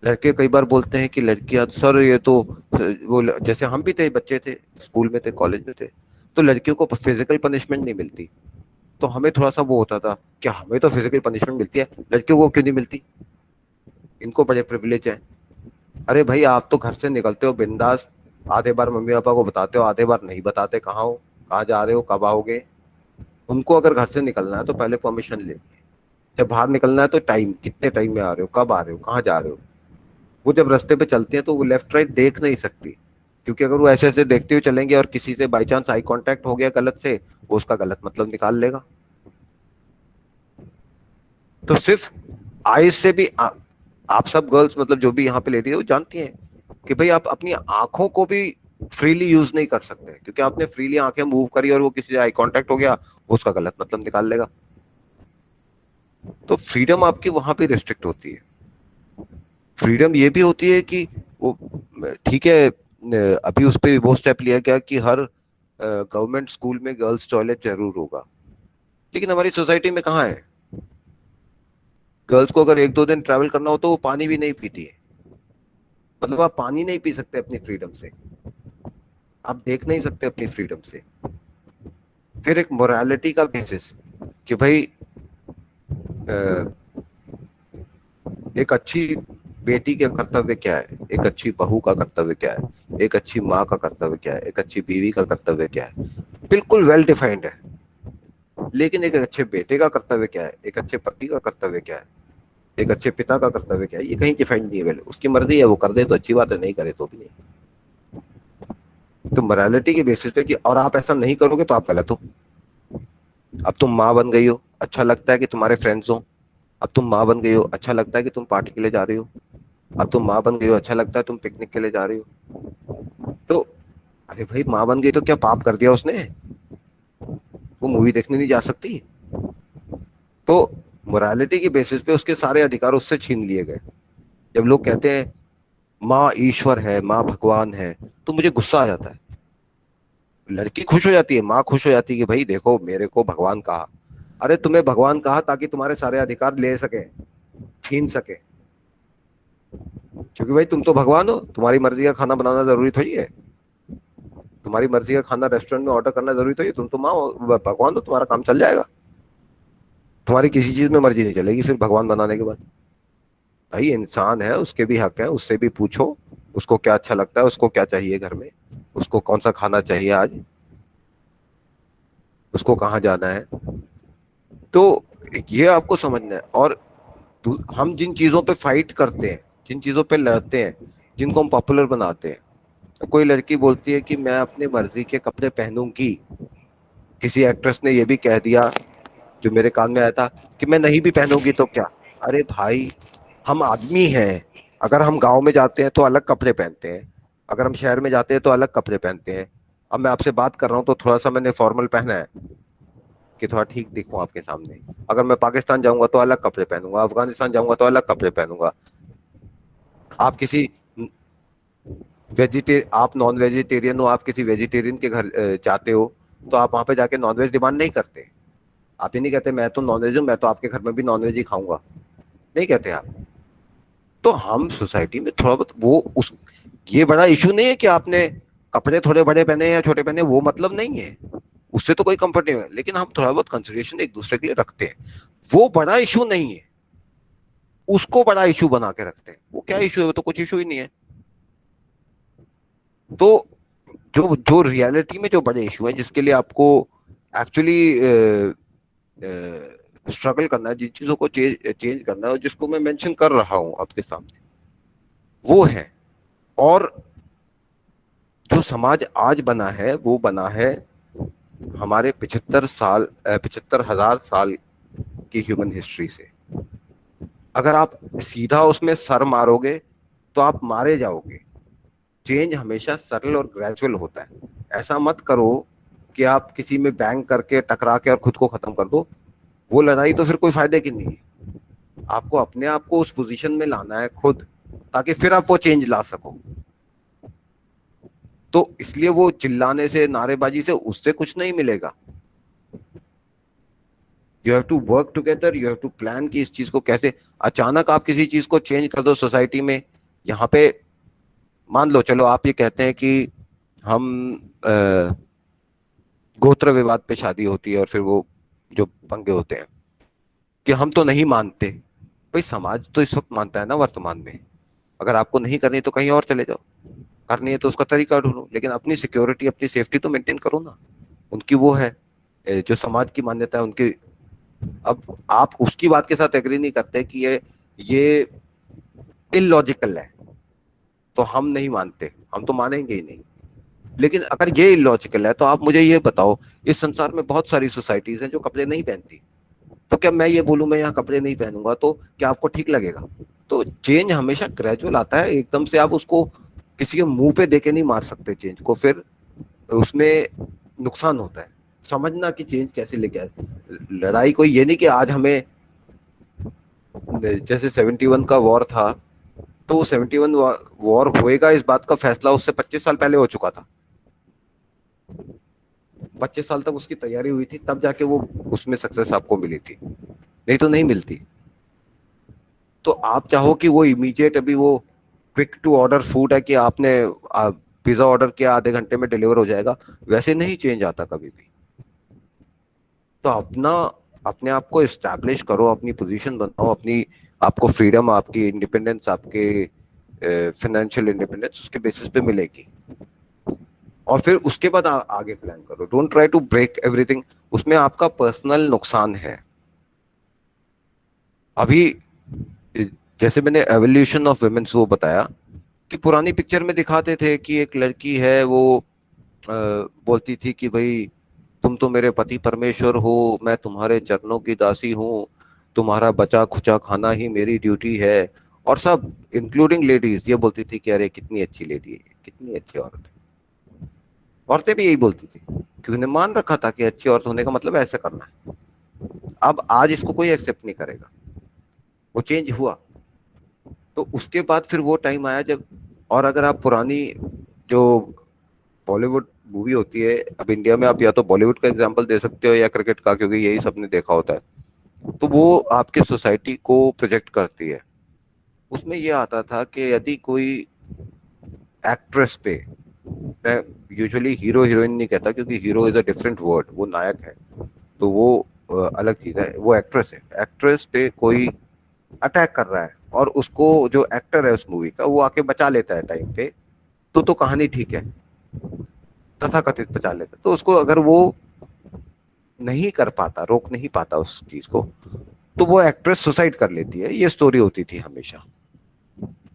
लड़के कई बार बोलते हैं कि लड़कियां, सर ये तो वो जैसे हम भी थे, बच्चे थे, स्कूल में थे, कॉलेज में थे, तो लड़कियों को फिजिकल पनिशमेंट नहीं मिलती। तो हमें थोड़ा सा वो होता था कि हमें तो फिजिकल पनिशमेंट मिलती है, लड़कियों को क्यों नहीं मिलती, इनको बड़े प्रिविलेज है। अरे भाई, आप तो घर से निकलते हो बिंदास, आधे बार मम्मी पापा को बताते हो, आधे बार नहीं बताते कहाँ हो, कहाँ जा रहे हो, कब आओगे। उनको अगर घर से निकलना है तो पहले परमिशन ले, जब बाहर निकलना है तो टाइम, कितने टाइम में आ रहे हो, कब आ रहे हो, कहाँ जा रहे हो। वो जब रास्ते पे चलते हैं तो वो लेफ्ट राइट देख नहीं सकती, क्योंकि अगर वो ऐसे ऐसे देखते हुए चलेंगे और किसी से बाई चांस आई कांटेक्ट हो गया गलत से, वो उसका गलत मतलब निकाल लेगा। तो सिर्फ आईज से भी आप सब गर्ल्स, मतलब जो भी यहाँ पे लेडी है, वो जानती हैं कि भाई आप अपनी आंखों को भी फ्रीली यूज नहीं कर सकते, क्योंकि आपने फ्रीली आंखें मूव करी और वो किसी से आई कांटेक्ट हो गया, वो उसका गलत मतलब निकाल लेगा। तो फ्रीडम आपकी वहां पे रिस्ट्रिक्ट होती है। फ्रीडम ये भी होती है कि वो, ठीक है, अभी उस पर वो स्टेप लिया गया कि हर गवर्नमेंट स्कूल में गर्ल्स टॉयलेट जरूर होगा, लेकिन हमारी सोसाइटी में कहाँ है? गर्ल्स को अगर 1-2 दिन ट्रैवल करना हो तो वो पानी भी नहीं पीती है। मतलब आप पानी नहीं पी सकते अपनी फ्रीडम से, आप देख नहीं सकते अपनी फ्रीडम से। फिर एक मोरालिटी का बेसिस कि भाई एक अच्छी बेटी के कर्तव्य क्या है, एक अच्छी बहू का कर्तव्य क्या है, एक अच्छी माँ का कर्तव्य क्या है, एक अच्छी बीवी का कर्तव्य क्या है, बिल्कुल वेल डिफाइंड है। लेकिन एक अच्छे बेटे का कर्तव्य क्या है, एक अच्छे पति का कर्तव्य क्या है, एक अच्छे पिता का कर्तव्य क्या है, ये कहीं डिफाइंड नहीं है। वेल, उसकी मर्जी है, वो कर दे तो अच्छी बात है, नहीं करे तो भी नहीं। तो मोरालिटी के बेसिस पे कि और आप ऐसा नहीं करोगे तो आप गलत हो। अब तुम माँ बन गई हो, अच्छा लगता है कि तुम्हारे फ्रेंड्स हो। अब तुम माँ बन गई हो, अच्छा लगता है कि तुम पार्टी के लिए जा रही हो। अब तुम माँ बन गई हो, अच्छा लगता है तुम पिकनिक के लिए जा रही हो। तो अरे भाई, माँ बन गई तो क्या पाप कर दिया उसने? वो मूवी देखने नहीं जा सकती? तो मोरालिटी की बेसिस पे उसके सारे अधिकार उससे छीन लिए गए। जब लोग कहते हैं माँ ईश्वर है, माँ भगवान है, तो मुझे गुस्सा आ जाता है। लड़की खुश हो जाती है, माँ खुश हो जाती है कि भाई देखो मेरे को भगवान कहा। अरे तुम्हें भगवान कहा ताकि तुम्हारे सारे अधिकार ले सके, छीन सके। क्योंकि भाई तुम तो भगवान हो, तुम्हारी मर्जी का खाना बनाना जरूरी थोड़ी है, तुम्हारी मर्जी का खाना रेस्टोरेंट में ऑर्डर करना जरूरी थोड़ी है। तुम तो माँ हो, भगवान हो, तुम्हारा काम चल जाएगा। तुम्हारी किसी चीज में मर्जी नहीं चलेगी फिर भगवान बनाने के बाद। भाई इंसान है, उसके भी हक है, उससे भी पूछो उसको क्या अच्छा लगता है, उसको क्या चाहिए घर में, उसको कौन सा खाना चाहिए आज, उसको कहाँ जाना है। तो ये आपको समझना है। और हम जिन चीजों पे फाइट करते हैं, जिन चीजों पे लड़ते हैं, जिनको हम पॉपुलर बनाते हैं, तो कोई लड़की बोलती है कि मैं अपनी मर्जी के कपड़े पहनूंगी। किसी एक्ट्रेस ने ये भी कह दिया, जो मेरे कान में आया था, कि मैं नहीं भी पहनूंगी तो क्या। अरे भाई हम आदमी हैं, अगर हम गांव में जाते हैं तो अलग कपड़े पहनते हैं, अगर हम शहर में जाते हैं तो अलग कपड़े पहनते हैं। अब मैं आपसे बात कर रहा हूँ तो थोड़ा सा मैंने फॉर्मल पहना है कि थोड़ा ठीक दिखूं आपके सामने। अगर मैं पाकिस्तान जाऊंगा तो अलग कपड़े पहनूंगा, अफगानिस्तान जाऊंगा तो अलग कपड़े पहनूंगा। आप किसी आप नॉन वेजिटेरियन हो, आप किसी वेजिटेरियन के घर जाते हो, तो आप वहां पे जाके नॉनवेज डिमांड नहीं करते। आप ये नहीं कहते मैं तो नॉनवेज हूं, मैं तो आपके घर में भी नॉनवेज ही खाऊंगा, नहीं कहते आप। तो हम सोसाइटी में थोड़ा बहुत वो उस ये बड़ा इशू नहीं है कि आपने कपड़े थोड़े बड़े पहने या छोटे पहने, वो मतलब नहीं है, उससे तो कोई कंफर्ट नहीं है। लेकिन हम थोड़ा बहुत कंसिडरेशन एक दूसरे के लिए रखते हैं, वो बड़ा इशू नहीं है। उसको बड़ा इशू बना के रखते हैं, वो क्या इशू है, वो तो कुछ इशू ही नहीं है। तो जो जो रियलिटी में जो बड़े इशू है, जिसके लिए आपको एक्चुअली स्ट्रगल करना है, जिन चीजों को चेंज करना है, और जिसको मैं मेंशन कर रहा हूं आपके सामने, वो है। और जो समाज आज बना है वो बना है हमारे 75,000 साल की ह्यूमन हिस्ट्री से। अगर आप सीधा उसमें सर मारोगे तो आप मारे जाओगे। चेंज हमेशा सरल और ग्रेजुअल होता है। ऐसा मत करो कि आप किसी में बैंग करके टकरा के और खुद को खत्म कर दो, वो लड़ाई तो फिर कोई फायदे की नहीं है। आपको अपने आप को उस पोजीशन में लाना है खुद, ताकि फिर आप वो चेंज ला सको। तो इसलिए वो चिल्लाने से, नारेबाजी से, उससे कुछ नहीं मिलेगा। You have to work together, you have to plan कि इस चीज को कैसे। अचानक आप किसी चीज को चेंज कर दो सोसाइटी में, यहाँ पे मान लो, चलो आप ये कहते हैं कि हम गोत्र विवाद पे शादी होती है और फिर वो जो पंगे होते हैं, कि हम तो नहीं मानते। भाई समाज तो इस वक्त मानता है ना वर्तमान में। अगर आपको नहीं करनी तो कहीं और चले जाओ, करनी है तो उसका तरीका ढूंढो, लेकिन अपनी सिक्योरिटी, अपनी सेफ्टी तो मेंटेन करो ना। उनकी वो है, जो समाज की मान्यता है उनकी। अब आप उसकी बात के साथ एग्री नहीं करते कि ये इलॉजिकल है, तो हम नहीं मानते, हम तो मानेंगे ही नहीं। लेकिन अगर ये इलॉजिकल है तो आप मुझे ये बताओ, इस संसार में बहुत सारी सोसाइटीज हैं जो कपड़े नहीं पहनती, तो क्या मैं ये बोलूं मैं यहाँ कपड़े नहीं पहनूंगा तो क्या आपको ठीक लगेगा? तो चेंज हमेशा ग्रेजुअल आता है, एकदम से आप उसको किसी के मुंह पे देके नहीं मार सकते चेंज को, फिर उसमें नुकसान होता है। समझना कि चेंज कैसे लेके आए। लड़ाई कोई ये नहीं कि आज हमें, जैसे 71 का वॉर था, तो 71 वॉर होएगा इस बात का फैसला उससे 25 साल पहले हो चुका था। 25 साल तक उसकी तैयारी हुई थी, तब जाके वो उसमें सक्सेस आपको मिली थी, नहीं तो नहीं मिलती। तो आप चाहो कि वो इमीडिएट, अभी वो क्विक टू ऑर्डर फूड है कि आपने पिज्जा ऑर्डर किया आधे घंटे में डिलीवर हो जाएगा, वैसे नहीं चेंज आता कभी भी। तो अपने आप को इस्टेब्लिश करो, अपनी पोजीशन बनाओ, अपनी आपको फ्रीडम, आपकी इंडिपेंडेंस, आपके फाइनेंशियल इंडिपेंडेंस उसके बेसिस पे मिलेगी। और फिर उसके बाद आगे प्लान करो। Don't try to break everything, उसमें आपका पर्सनल नुकसान है। अभी जैसे मैंने एवोल्यूशन ऑफ वुमेन्स वो बताया, कि पुरानी पिक्चर में दिखाते थे कि एक लड़की है, वो बोलती थी कि भाई तुम तो मेरे पति परमेश्वर हो, मैं तुम्हारे चरणों की दासी हूँ, तुम्हारा बचा खुचा खाना ही मेरी ड्यूटी है। और सब इंक्लूडिंग लेडीज ये बोलती थी कि अरे कितनी अच्छी लेडी है, कितनी अच्छी औरत है। औरतें भी यही बोलती थी, क्योंकि उन्हें मान रखा था कि अच्छी औरत होने का मतलब ऐसे करना है। अब आज इसको कोई एक्सेप्ट नहीं करेगा, वो चेंज हुआ। तो उसके बाद फिर वो टाइम आया जब, और अगर आप पुरानी जो बॉलीवुड मूवी होती है, अब इंडिया में आप या तो बॉलीवुड का एग्जांपल दे सकते हो या क्रिकेट का, क्योंकि यही सबने देखा होता है, तो वो आपके सोसाइटी को प्रोजेक्ट करती है। उसमें ये आता था कि यदि कोई एक्ट्रेस पे, मैं यूजुअली हीरो हीरोइन नहीं कहता क्योंकि hero is a different word, वो नायक है, तो वो अलग चीज है, वो एक्ट्रेस है। एक्ट्रेस पे कोई अटैक कर रहा है और उसको जो एक्टर है उस मूवी का वो आके बचा लेता है टाइम पे, तो कहानी ठीक है, तथाकथित बचा लेता है। तो उसको अगर वो नहीं कर पाता, रोक नहीं पाता उस चीज को, तो वो एक्ट्रेस सुसाइड कर लेती है। ये स्टोरी होती थी हमेशा,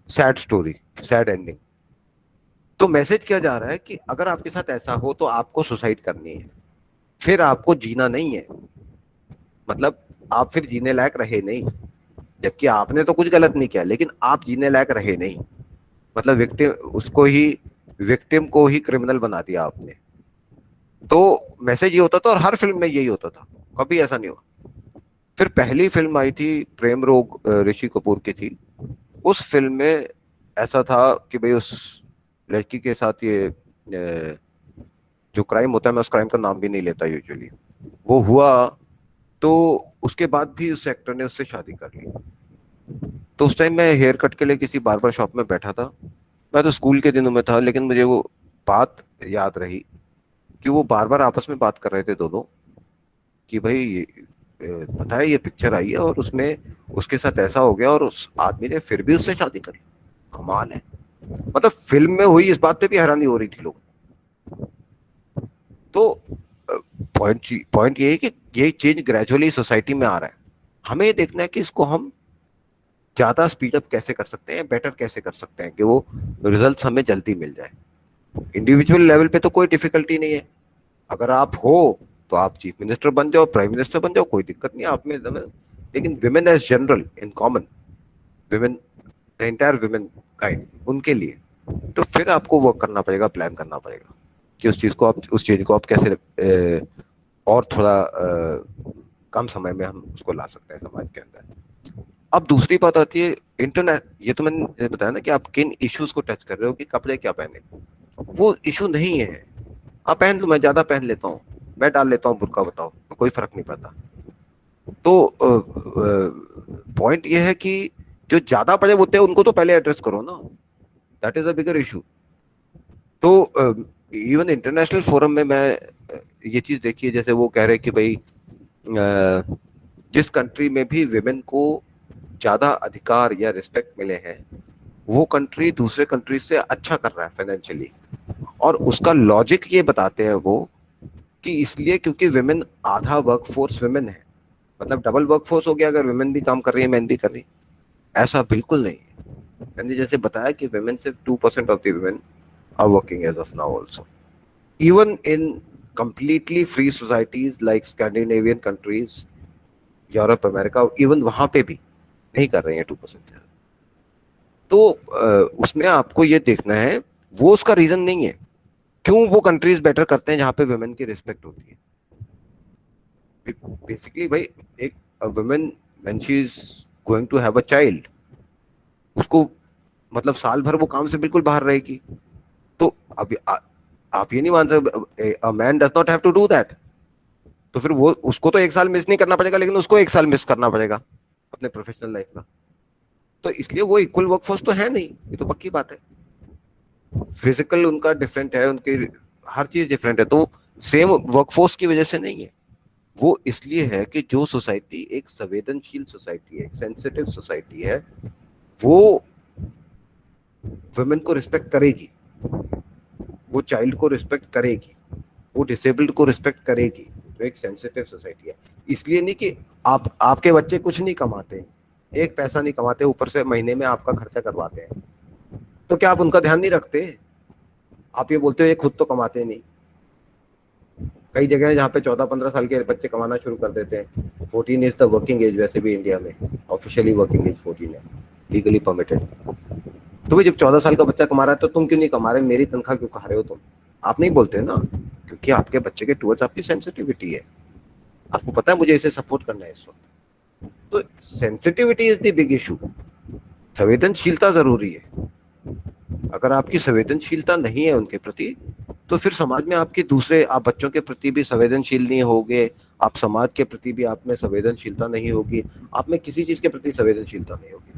सैड स्टोरी, सैड एंडिंग। तो मैसेज क्या जा रहा है कि अगर आपके साथ ऐसा हो तो आपको सुसाइड करनी है, फिर आपको जीना नहीं है, मतलब आप फिर जीने लायक रहे नहीं, जबकि आपने तो कुछ गलत नहीं किया, लेकिन आप जीने लायक रहे नहीं, मतलब विक्टिम, उसको ही, विक्टिम को ही क्रिमिनल बना दिया आपने। तो मैसेज ये होता था और हर फिल्म में यही होता था, कभी ऐसा नहीं हुआ। फिर पहली फिल्म आई थी प्रेम रोग, ऋषि कपूर की थी। उस फिल्म में ऐसा था कि भाई उस लड़की के साथ ये जो क्राइम होता है, मैं उस क्राइम का नाम भी नहीं लेता यूजुअली, वो हुआ। तो उसके बाद भी उस एक्टर ने उससे शादी कर ली। तो उस टाइम मैं हेयर कट के लिए किसी बार्बर शॉप में बैठा था, मैं तो स्कूल के दिनों में था, लेकिन मुझे वो बात याद रही कि वो बार बार आपस में बात कर रहे थे दोनों कि भाई पता है ये पिक्चर आई है और उसमें उसके साथ ऐसा हो गया और उस आदमी ने फिर भी उससे शादी करी, कमाल है। मतलब फिल्म में हुई इस बात पे भी हैरानी हो रही थी लोग। तो पॉइंट ये है कि ये चेंज ग्रेजुअली सोसाइटी में आ रहा है, हमें ये देखना है कि इसको हम ज्यादा स्पीड अप कैसे कर सकते हैं, बेटर कैसे कर सकते हैं कि वो रिजल्ट्स हमें जल्दी मिल जाए। इंडिविजुअल लेवल पे तो कोई डिफिकल्टी नहीं है, अगर आप हो तो आप चीफ मिनिस्टर बन जाओ, प्राइम मिनिस्टर बन जाओ, कोई दिक्कत नहीं है आप में। लेकिन women as general, in common, women, the entire women kind, उनके लिए तो फिर आपको वर्क करना पड़ेगा, प्लान करना पड़ेगा कि उस चीज को आप, उस चीज को आप कैसे और थोड़ा कम समय में हम उसको ला सकते हैं समाज के अंदर। अब दूसरी बात आती है इंटरनेट, ये तो मैंने बताया ना कि आप किन इश्यूज को टच कर रहे हो कि कपड़े क्या पहने, वो इशू नहीं है। आप पहन लो, मैं ज्यादा पहन लेता हूँ, मैं डाल लेता हूँ बुर्का, बताओ, कोई फर्क नहीं पड़ता। तो पॉइंट ये है कि जो ज्यादा पड़े होते हैं उनको तो पहले एड्रेस करो ना, that is a bigger issue. तो इवन इंटरनेशनल फोरम में मैं ये चीज देखी है, जैसे वो कह रहे कि भाई जिस कंट्री में भी विमेन को ज्यादा अधिकार या रिस्पेक्ट मिले हैं, वो कंट्री दूसरे कंट्री से अच्छा कर रहा है फाइनेंशियली। और उसका लॉजिक ये बताते हैं वो कि इसलिए क्योंकि विमेन, आधा वर्कफोर्स विमेन है, मतलब डबल वर्कफोर्स हो गया अगर विमेन भी काम कर रही है, मैन भी कर रही है। ऐसा बिल्कुल नहीं है। मैंने जैसे बताया कि विमेन सिर्फ 2% of the women are working as of now also, even in completely free societies like Scandinavian countries, Europe, America, even वहां पे भी नहीं कर रहे हैं 2%। तो उसमें आपको ये देखना है, वो उसका रीजन नहीं है क्यों वो कंट्रीज बेटर करते हैं जहां पे वुमेन की रिस्पेक्ट होती है। बेसिकली भाई, एक woman when she is going to have a child, उसको मतलब साल भर वो काम से बिल्कुल बाहर रहेगी। तो अब आप ये नहीं मान सकते, a man does not have to do that. तो फिर वो, उसको तो एक साल मिस नहीं करना पड़ेगा, लेकिन उसको एक साल मिस करना पड़ेगा अपने प्रोफेशनल लाइफ का। तो इसलिए वो इक्वल वर्कफोर्स तो है नहीं, ये तो पक्की बात है। फिजिकल उनका डिफरेंट है, उनकी हर चीज डिफरेंट है, तो सेम वर्कफोर्स की वजह से नहीं है। वो इसलिए है कि जो सोसाइटी एक संवेदनशील सोसाइटी है, एक सेंसिटिव सोसाइटी है, वो वुमेन को रिस्पेक्ट करेगी, वो चाइल्ड को रिस्पेक्ट करेगी, वो डिसेबल्ड को रिस्पेक्ट करेगी। तो एक सेंसिटिव सोसाइटी है। इसलिए नहीं कि आपके बच्चे कुछ नहीं कमाते, एक पैसा नहीं कमाते, ऊपर से महीने में आपका खर्चा करवाते हैं, तो क्या आप उनका ध्यान नहीं रखते? आप ये बोलते हो ये खुद तो कमाते नहीं। कई जगह है जहाँ पे 14-15 साल के बच्चे कमाना शुरू कर देते हैं। 14 इज द वर्किंग एज, वैसे भी इंडिया में ऑफिशियली वर्किंग एज 14 है, लीगली परमिटेड। तो भाई जब 14 साल का बच्चा कमा रहा है तो तुम क्यों नहीं कमा रहे, मेरी तनख्वाह क्यों खा रहे हो तुम? आप नहीं बोलते ना, क्योंकि आपके बच्चे के टुवर्ड्स आपकी सेंसिटिविटी है। आपको पता है मुझे इसे सपोर्ट करना है इस वक्त। तो sensitivity is the big issue. संवेदनशीलता जरूरी है। अगर आपकी संवेदनशीलता नहीं है उनके प्रति, तो फिर समाज में आपके दूसरे, आप बच्चों के प्रति भी संवेदनशील नहीं होगे, आप समाज के प्रति भी आप में संवेदनशीलता नहीं होगी, आप में किसी चीज के प्रति संवेदनशीलता नहीं होगी।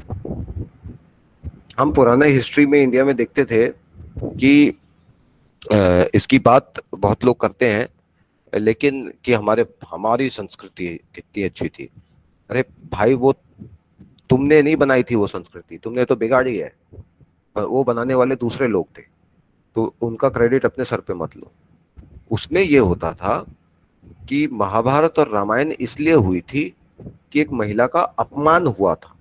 हम पुराने हिस्ट्री में इंडिया में देखते थे कि इसकी बात बहुत लोग करते हैं, लेकिन कि हमारी संस्कृति कितनी अच्छी थी। अरे भाई, वो तुमने नहीं बनाई थी वो संस्कृति, तुमने तो बिगाड़ी है। वो बनाने वाले दूसरे लोग थे, तो उनका क्रेडिट अपने सर पे मत लो। उसमें ये होता था कि महाभारत और रामायण इसलिए हुई थी कि एक महिला का अपमान हुआ था,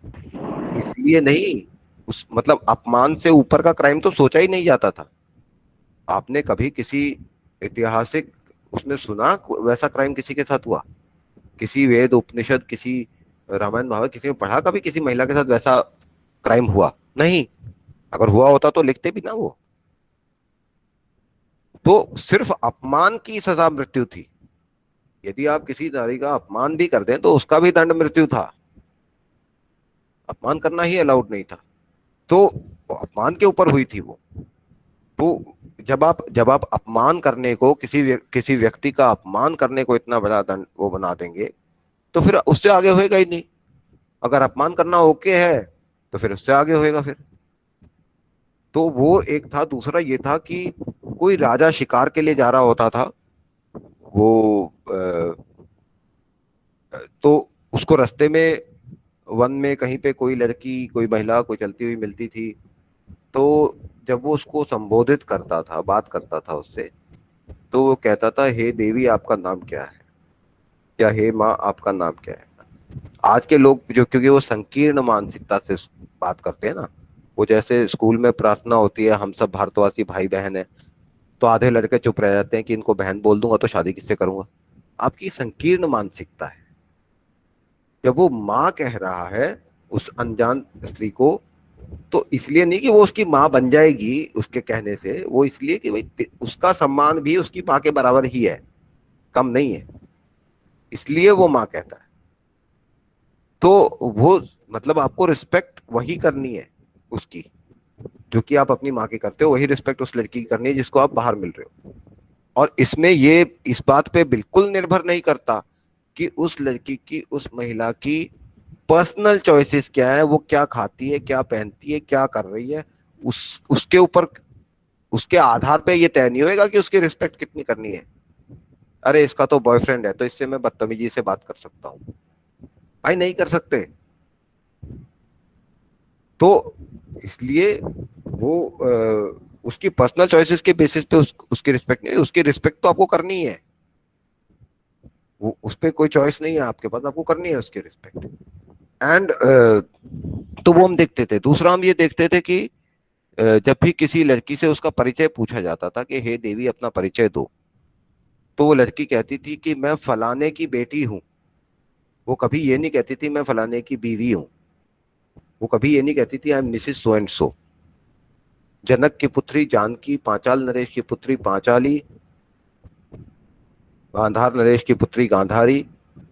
इसलिए नहीं। उस मतलब अपमान से ऊपर का क्राइम तो सोचा ही नहीं जाता था। आपने कभी किसी ऐतिहासिक उसमें सुना वैसा क्राइम किसी के साथ हुआ? किसी वेद उपनिषद, किसी रामायण महाभारत, किसी ने पढ़ा कभी किसी महिला के साथ वैसा क्राइम हुआ? नहीं। अगर हुआ होता तो लिखते भी ना वो। तो सिर्फ अपमान की सजा मृत्यु थी। यदि आप किसी नारी का अपमान भी कर दें तो उसका भी दंड मृत्यु था। अपमान करना ही अलाउड नहीं था, तो अपमान के ऊपर हुई थी वो। तो जब आप अपमान करने को, किसी व्यक्ति का अपमान करने को इतना बड़ा दंड वो बना देंगे, तो फिर उससे आगे होएगा ही नहीं। अगर अपमान करना ओके है तो फिर उससे आगे होएगा फिर। तो वो एक था। दूसरा ये था कि कोई राजा शिकार के लिए जा रहा होता था, वो तो उसको रास्ते में वन में कहीं पे कोई लड़की, कोई महिला, कोई चलती हुई मिलती थी। तो जब वो उसको संबोधित करता था, बात करता था उससे, तो वो कहता था, हे देवी आपका नाम क्या है, या हे माँ आपका नाम क्या है। आज के लोग जो, क्योंकि वो संकीर्ण मानसिकता से बात करते हैं ना, वो जैसे स्कूल में प्रार्थना होती है हम सब भारतवासी भाई बहन है, तो आधे लड़के चुप रह जाते हैं कि इनको बहन बोल दूंगा तो शादी किससे करूंगा। आपकी संकीर्ण मानसिकता है। जब वो माँ कह रहा है उस अनजान स्त्री को, तो इसलिए नहीं कि वो उसकी माँ बन जाएगी उसके कहने से, वो इसलिए कि भाई उसका सम्मान भी उसकी माँ के बराबर ही है, कम नहीं है, इसलिए वो माँ कहता है। तो वो मतलब आपको रिस्पेक्ट वही करनी है उसकी, जो कि आप अपनी माँ की करते हो, वही रिस्पेक्ट उस लड़की की करनी है जिसको आप बाहर मिल रहे हो। और इसमें ये इस बात पे बिल्कुल निर्भर नहीं करता कि उस लड़की की, उस महिला की पर्सनल चॉइसेस क्या है, वो क्या खाती है, क्या पहनती है, क्या कर रही है, उसके ऊपर, उसके आधार पे ये तय नहीं होएगा कि उसकी रिस्पेक्ट कितनी करनी है। अरे इसका तो बॉयफ्रेंड है तो इससे मैं बदतमीजी से बात कर सकता हूँ, भाई नहीं कर सकते। तो इसलिए वो उसकी पर्सनल चॉइसेस के बेसिस पे उसकी रिस्पेक्ट नहीं, उसकी रिस्पेक्ट तो आपको करनी है। वो उस पर कोई चॉइस नहीं है आपके पास, आपको करनी है उसकी रिस्पेक्ट। एंड तो वो हम देखते थे। दूसरा हम ये देखते थे कि जब भी किसी लड़की से उसका परिचय पूछा जाता था कि हे देवी अपना परिचय दो, तो वो लड़की कहती थी कि मैं फलाने की बेटी हूं। वो कभी ये नहीं कहती थी मैं फलाने की बीवी हूं। वो कभी ये नहीं कहती थी I am Mrs so and so. Janak की पुत्री जानकी, पांचाल नरेश की पुत्री पांचाली, गांधार नरेश की पुत्री गांधारी,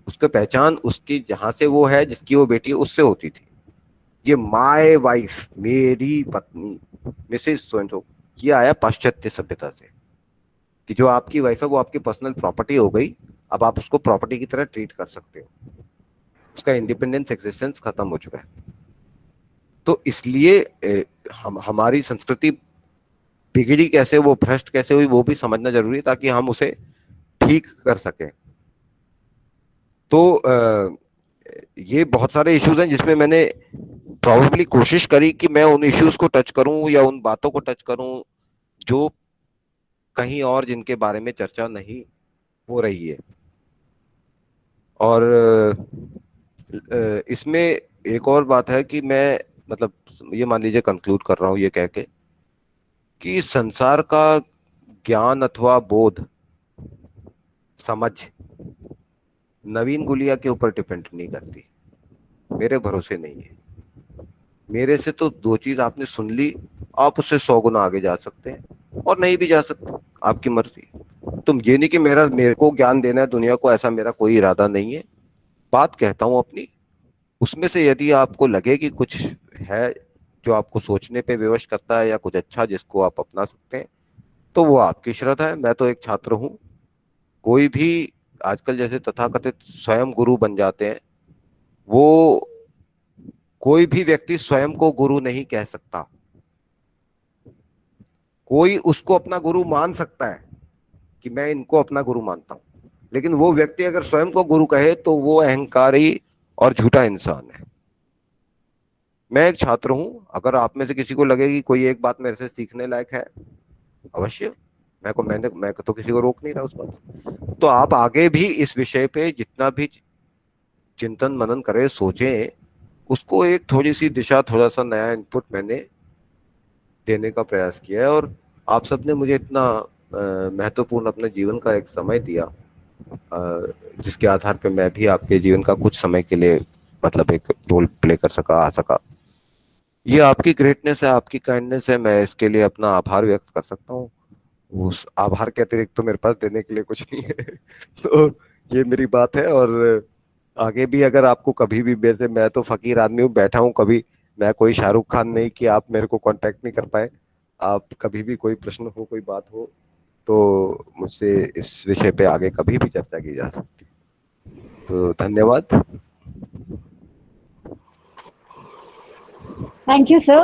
उसकी पहचान उसकी जहां से वो है, जिसकी वो बेटी है, उससे होती थी। ये माय वाइफ, मेरी पत्नी, मिसेस सो एंड सो, ये आया पाश्चात्य सभ्यता से, कि जो आपकी वाइफ है वो आपकी पर्सनल प्रॉपर्टी हो गई, अब आप उसको प्रॉपर्टी की तरह ट्रीट कर सकते हो, उसका इंडिपेंडेंस एग्जिस्टेंस खत्म हो चुका है। तो इसलिए हमारी संस्कृति बिगड़ी कैसे, वो भ्रष्ट कैसे हुई, वो भी समझना जरूरी है ताकि हम उसे ठीक कर सकें। तो ये बहुत सारे इश्यूज हैं जिसमें मैंने प्रॉबेबली कोशिश करी कि मैं उन इश्यूज को टच करूं या उन बातों को टच करूं जो कहीं और जिनके बारे में चर्चा नहीं हो रही है। और इसमें एक और बात है कि मैं मतलब ये मान लीजिए कंक्लूड कर रहा हूं ये कह के कि संसार का ज्ञान अथवा बोध, समझ नवीन गुलिया के ऊपर डिपेंड नहीं करती, मेरे भरोसे नहीं है। मेरे से तो दो चीज आपने सुन ली, आप उससे 100 गुना आगे जा सकते हैं और नहीं भी जा सकते, आपकी मर्जी। तुम ये नहीं कि मेरे को ज्ञान देना है दुनिया को, ऐसा मेरा कोई इरादा नहीं है। बात कहता हूं अपनी, उसमें से यदि आपको लगे कि कुछ है जो आपको सोचने पे विवश करता है या कुछ अच्छा जिसको आप अपना सकते हैं, तो वो आपकी श्रद्धा है। मैं तो एक छात्र हूं। कोई भी आजकल जैसे तथाकथित स्वयं गुरु बन जाते हैं, वो कोई भी व्यक्ति स्वयं को गुरु नहीं कह सकता। कोई उसको अपना गुरु मान सकता है कि मैं इनको अपना गुरु मानता हूं, लेकिन वो व्यक्ति अगर स्वयं को गुरु कहे तो वो अहंकारी और झूठा इंसान है। मैं एक छात्र हूं, अगर आप में से किसी को लगे कि कोई एक बात मेरे से सीखने लायक है, अवश्य। मैं तो किसी को रोक नहीं रहा उस बात। तो आप आगे भी इस विषय पे जितना भी चिंतन मनन करें, सोचें, उसको एक थोड़ी सी दिशा, थोड़ा सा नया इनपुट मैंने देने का प्रयास किया है। और आप सबने मुझे इतना महत्वपूर्ण अपने जीवन का एक समय दिया, जिसके आधार पे मैं भी आपके जीवन का कुछ समय के लिए मतलब एक रोल प्ले कर सका, आ सका। ये आपकी ग्रेटनेस है, आपकी काइंडनेस है। मैं इसके लिए अपना आभार व्यक्त कर सकता हूँ। उस आभार के अतिरिक्त तो मेरे पास देने के लिए कुछ नहीं है। तो ये मेरी बात है। और आगे भी अगर आपको कभी भी मेरे से, मैं तो फकीर आदमी हूँ, बैठा हूँ, कभी मैं कोई शाहरुख खान नहीं कि आप मेरे को कांटेक्ट नहीं कर पाए। आप कभी भी कोई प्रश्न हो, कोई बात हो, तो मुझसे इस विषय पे आगे कभी भी चर्चा की जा सकती है। तो धन्यवाद। Thank you, sir.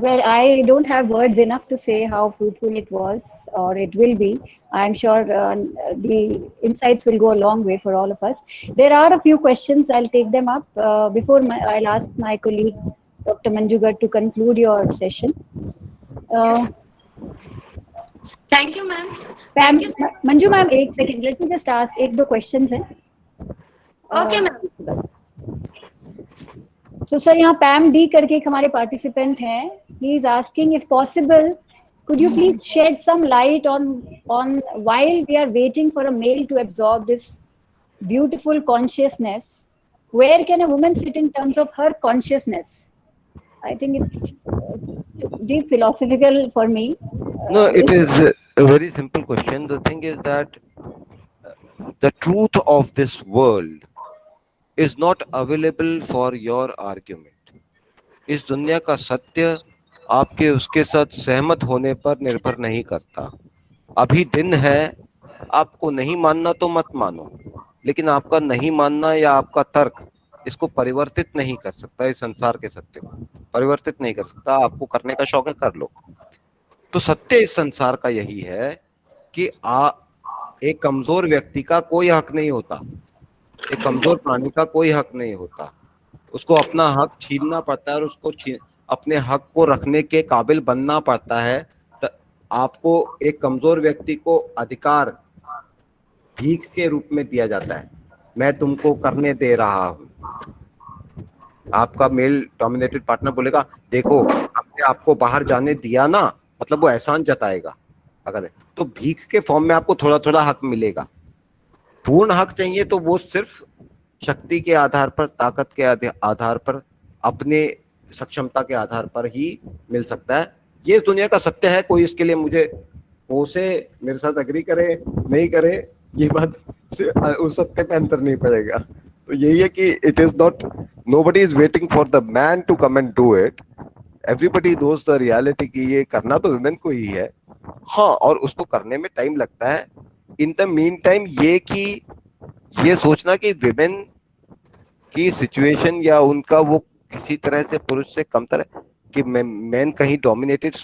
Well, I don't have words enough to say how fruitful it was, or it will be. I'm sure the insights will go a long way for all of us. There are a few questions. I'll take them up. I'll ask my colleague, Dr. Manjugar, to conclude your session. Thank you, ma'am. Pam, Manju ma'am, एक second. Let me just ask एक दो questions हैं. Okay, ma'am. So sir, यहाँ Pam D करके एक हमारे participant हैं. He is asking if possible, could you please shed some light on while we are waiting for a male to absorb this beautiful consciousness, where can a woman sit in terms of her consciousness? I think it's deep philosophical for me. No, it is a very simple question. The thing is that the truth of this world is not available for your argument. इस दुनिया का सत्य आपके उसके साथ सहमत होने पर निर्भर नहीं करता। अभी दिन है, आपको नहीं मानना तो मत मानो, लेकिन आपका नहीं मानना या आपका तर्क इसको परिवर्तित नहीं कर सकता। इस संसार के सत्य को परिवर्तित नहीं कर सकता। आपको करने का शौक है, कर लो। तो सत्य इस संसार का यही है कि एक कमजोर व्यक्ति का कोई हक नहीं होता, एक कमजोर प्राणी का कोई हक नहीं होता। उसको अपना हक छीनना पड़ता है और उसको अपने हक को रखने के काबिल बनना पड़ता है। आपको एक कमजोर व्यक्ति को अधिकार भीख के रूप में दिया जाता है, मैं तुमको करने दे रहा हूं। आपका मेल डोमिनेटेड पार्टनर बोलेगा, देखो हमने आपको बाहर जाने दिया ना, मतलब वो एहसान जताएगा। अगर तो भीख के फॉर्म में आपको थोड़ा थोड़ा हक मिलेगा। पूर्ण हक चाहिए तो वो सिर्फ शक्ति के आधार पर, ताकत के आधार पर, अपने सक्षमता के आधार पर ही मिल सकता है। ये दुनिया का सत्य है। कोई इसके लिए मुझे पोसे, मेरे साथ अग्री करे नहीं करे, ये बात से उस सत्य पे अंतर नहीं पड़ेगा। तो यही है कि it is not, nobody is waiting for the man to come and do it. Everybody knows the reality कि ये करना तो वुमेन को ही है। हाँ, और उसको करने में टाइम लगता है। इन द मीन टाइम ये सोचना कि विमेन की सिचुएशन या उनका वो किसी तरह से पुरुष से कमतर है, कि मैन कहीं डोमिनेटेड,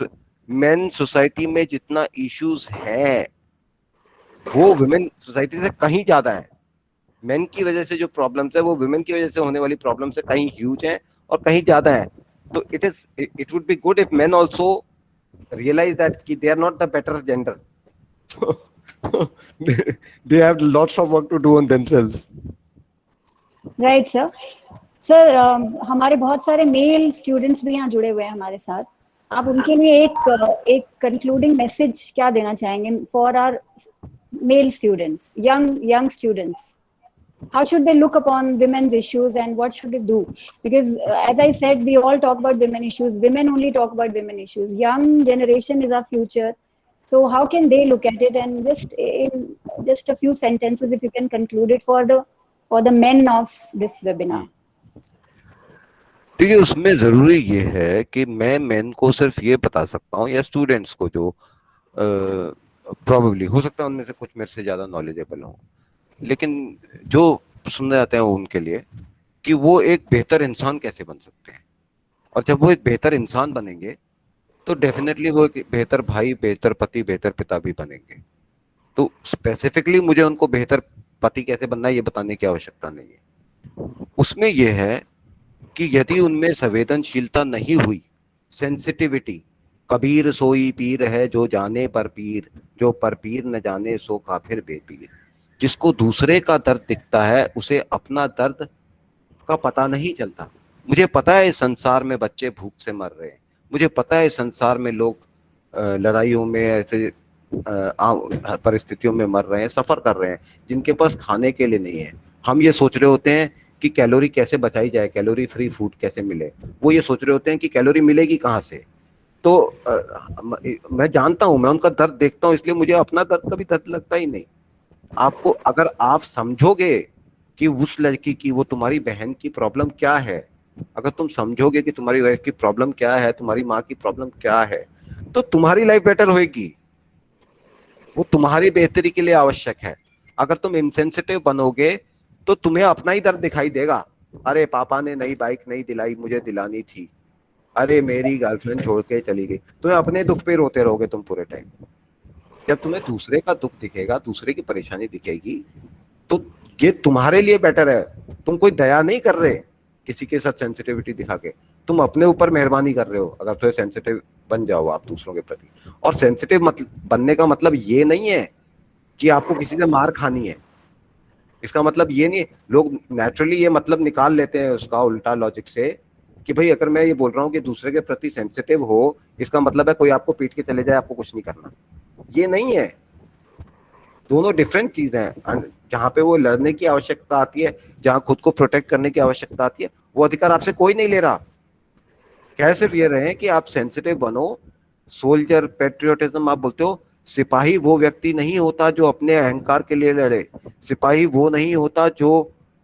मैन सोसाइटी में जितना इश्यूज है वो विमेन सोसाइटी से कहीं ज्यादा है। मेन की वजह से जो प्रॉब्लम्स है वो विमेन की वजह से होने वाली प्रॉब्लम से कहीं ह्यूज है और कहीं ज्यादा है। तो it would be good if men also realize that they are not the better gender. So they have lots of work to do on themselves. Right, sir. Sir हमारे बहुत सारे मेल स्टूडेंट्स भी यहाँ जुड़े हुए हैं हमारे साथ। आप उनके लिए एक कंक्लूडिंग मैसेज क्या देना चाहेंगे for our male students, young students? How should they look upon women's issues and what should they do? Because as I said, we all talk about women issues. Women only talk about women issues. Young generation is our future. So how can they look at it? And just in just a few sentences, if you can conclude it for the men of this webinar. देखिए, उसमें जरूरी ये है कि मैं main को सिर्फ ये बता सकता हूँ, या स्टूडेंट्स को जो प्रोबेबली हो सकता है उनमें से कुछ मेरे से ज्यादा नॉलेजेबल हो, लेकिन जो सुनने जाते हैं उनके लिए, कि वो एक बेहतर इंसान कैसे बन सकते हैं। और जब वो एक बेहतर इंसान बनेंगे तो डेफिनेटली वो एक बेहतर भाई, बेहतर पति, बेहतर पिता भी बनेंगे। तो स्पेसिफिकली मुझे उनको बेहतर पति कैसे बनना है ये बताने की आवश्यकता नहीं है। उसमें यह है कि यदि उनमें संवेदनशीलता नहीं हुई, सेंसिटिविटी, कबीर सोई पीर है जो जाने पर पीर, जो पर पीर न जाने सो काफिर बेपीर। जिसको दूसरे का दर्द दिखता है उसे अपना दर्द का पता नहीं चलता। मुझे पता है इस संसार में बच्चे भूख से मर रहे हैं, मुझे पता है इस संसार में लोग लड़ाइयों में, ऐसे परिस्थितियों में मर रहे हैं, सफर कर रहे हैं, जिनके पास खाने के लिए नहीं है। हम ये सोच रहे होते हैं कि कैलोरी कैसे बचाई जाए, कैलोरी फ्री फूड कैसे मिले। वो ये सोच रहे होते हैं कि कैलोरी मिलेगी कहाँ से। तो मैं जानता हूँ, मैं उनका दर्द देखता हूँ, इसलिए मुझे अपना दर्द कभी दर्द लगता ही नहीं। आपको, अगर आप समझोगे कि उस लड़की की, वो तुम्हारी बहन की प्रॉब्लम क्या है, अगर तुम समझोगे कि तुम्हारी वाइफ की प्रॉब्लम क्या है, तुम्हारी माँ की प्रॉब्लम क्या है, तो तुम्हारी लाइफ बेटर होएगी। वो तुम्हारी बेहतरी के लिए आवश्यक है। अगर तुम इनसेंसिटिव बनोगे तो तुम्हें अपना ही दर्द दिखाई देगा। अरे पापा ने नई बाइक नहीं दिलाई, मुझे दिलानी थी। अरे मेरी गर्लफ्रेंड छोड़ के चली गई। तुम्हें अपने दुख पे रोते रहोगे तुम पूरे टाइम। जब तुम्हें दूसरे का दुख दिखेगा, दूसरे की परेशानी दिखेगी, तो ये तुम्हारे लिए बेटर है। तुम कोई दया नहीं कर रहे किसी के साथ सेंसिटिविटी दिखा के, तुम अपने ऊपर मेहरबानी कर रहे हो अगर थोड़े सेंसिटिव बन जाओ आप दूसरों के प्रति। और सेंसिटिव बनने का मतलब ये नहीं है कि आपको किसी से मार खानी है। इसका मतलब ये नहीं, लोग नेचुरली ये मतलब निकाल लेते हैं उसका उल्टा लॉजिक से कि भाई अगर मैं ये बोल रहा हूँ कि दूसरे के प्रति सेंसिटिव हो, इसका मतलब है कोई आपको पीट के चले जाए, आपको कुछ नहीं करना। ये नहीं है, दोनों डिफरेंट चीजें हैं। जहां पे वो लड़ने की आवश्यकता आती है, जहां खुद को प्रोटेक्ट करने की आवश्यकता आती है, वो अधिकार आपसे कोई नहीं ले रहा। कह सिर्फ ये रहे हैं कि आप सेंसिटिव बनो। सोल्जर, पेट्रियोटिज्म आप बोलते हो, सिपाही वो व्यक्ति नहीं होता जो अपने अहंकार के लिए लड़े। सिपाही वो नहीं होता जो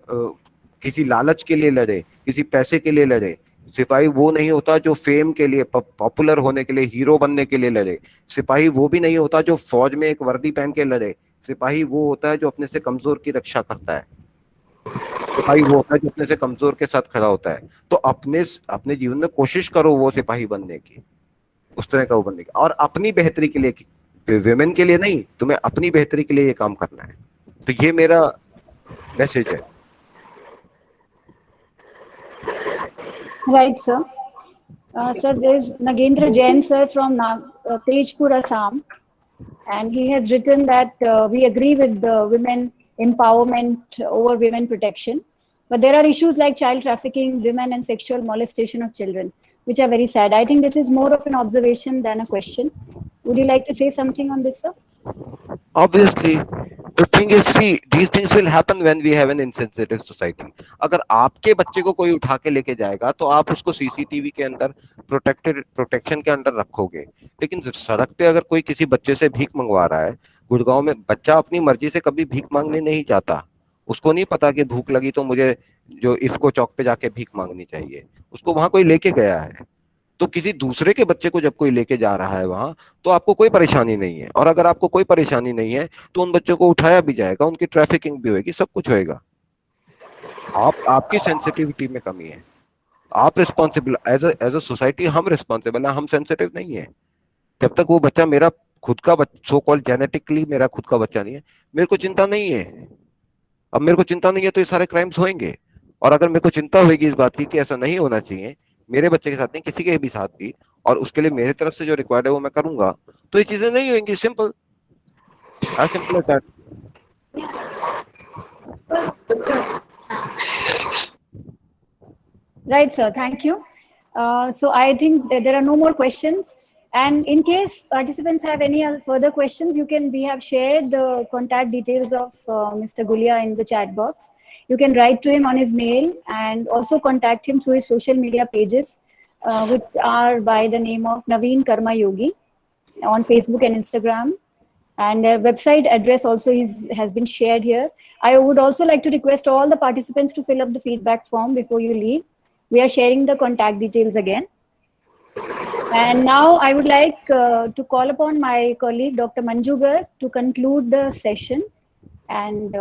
किसी लालच के लिए लड़े, किसी पैसे के लिए लड़े। सिपाही वो नहीं होता जो फेम के लिए, पॉपुलर होने के लिए, हीरो बनने के लिए लड़े। सिपाही वो भी नहीं होता जो फौज में एक वर्दी पहन के लड़े। सिपाही वो होता है जो अपने से कमजोर की रक्षा करता है। सिपाही वो होता है जो अपने से कमजोर के साथ खड़ा होता है। तो अपने जीवन में कोशिश करो वो सिपाही बनने की, उस तरह का वो बनने की, और अपनी बेहतरी के लिए, विमेन के लिए नहीं, तुम्हें अपनी बेहतरी के लिए ये काम करना है। तो ये मेरा मैसेज है। Right, sir. Sir, there's Nagendra Jain, sir, from Tejpur, Assam, and he has written that we agree with the women empowerment over women protection, but there are issues like child trafficking, women, and sexual molestation of children, which are very sad. I think this is more of an observation than a question. Would you like to say something on this, sir? Obviously, the thing is, see, these things will happen when we have an insensitive society. अगर आपके बच्चे को कोई उठा के लेके जाएगा तो आप उसको सीसीटीवी के अंदर प्रोटेक्शन के अंदर रखोगे, लेकिन सड़क पे अगर कोई किसी बच्चे से भीख मंगवा रहा है, गुड़गांव में बच्चा अपनी मर्जी से कभी भीख मांगने नहीं जाता। उसको नहीं पता कि भूख लगी तो मुझे जो इफ्को चौक पे जाके भीख मांगनी चाहिए, उसको वहां कोई लेके गया है। तो किसी दूसरे के बच्चे को जब कोई लेके जा रहा है वहां, तो आपको कोई परेशानी नहीं है। और अगर आपको कोई परेशानी नहीं है तो उन बच्चों को उठाया भी जाएगा, उनकी ट्रैफिकिंग भी होगी, सब कुछ होएगा। आपकी सेंसिटिविटी में कमी है। आप रिस्पॉन्सिबल, एज अ सोसाइटी हम रिस्पॉन्सिबल है, हम सेंसिटिव नहीं है। जब तक वो बच्चा मेरा खुद का सो कॉल्ड जेनेटिकली मेरा खुद का बच्चा नहीं है, मेरे को चिंता नहीं है। अब मेरे को चिंता नहीं है तो ये सारे क्राइम्स होंगे। और अगर मेरे को चिंता होगी इस बात की कि ऐसा नहीं होना चाहिए मेरे बच्चे के साथ नहीं, किसी के भी साथ भी, और उसके लिए मेरे तरफ से जो रिक्वायर्ड है वो मैं करूंगा, तो ये चीजें नहीं होंगी। Simple, as simple as that. Right, sir. Thank you. So I think that there are no more questions. And in case participants have any further questions, we have shared the contact details of Mr. Gulia in the chat box. You can write to him on his mail and also contact him through his social media pages, which are by the name of Naveen Karma Yogi. on Facebook and Instagram. And their website address also has been shared here. I would also like to request all the participants to fill up the feedback form before you leave. We are sharing the contact details again. And now I would like to call upon my colleague, Dr. Manju Garg, to conclude the session and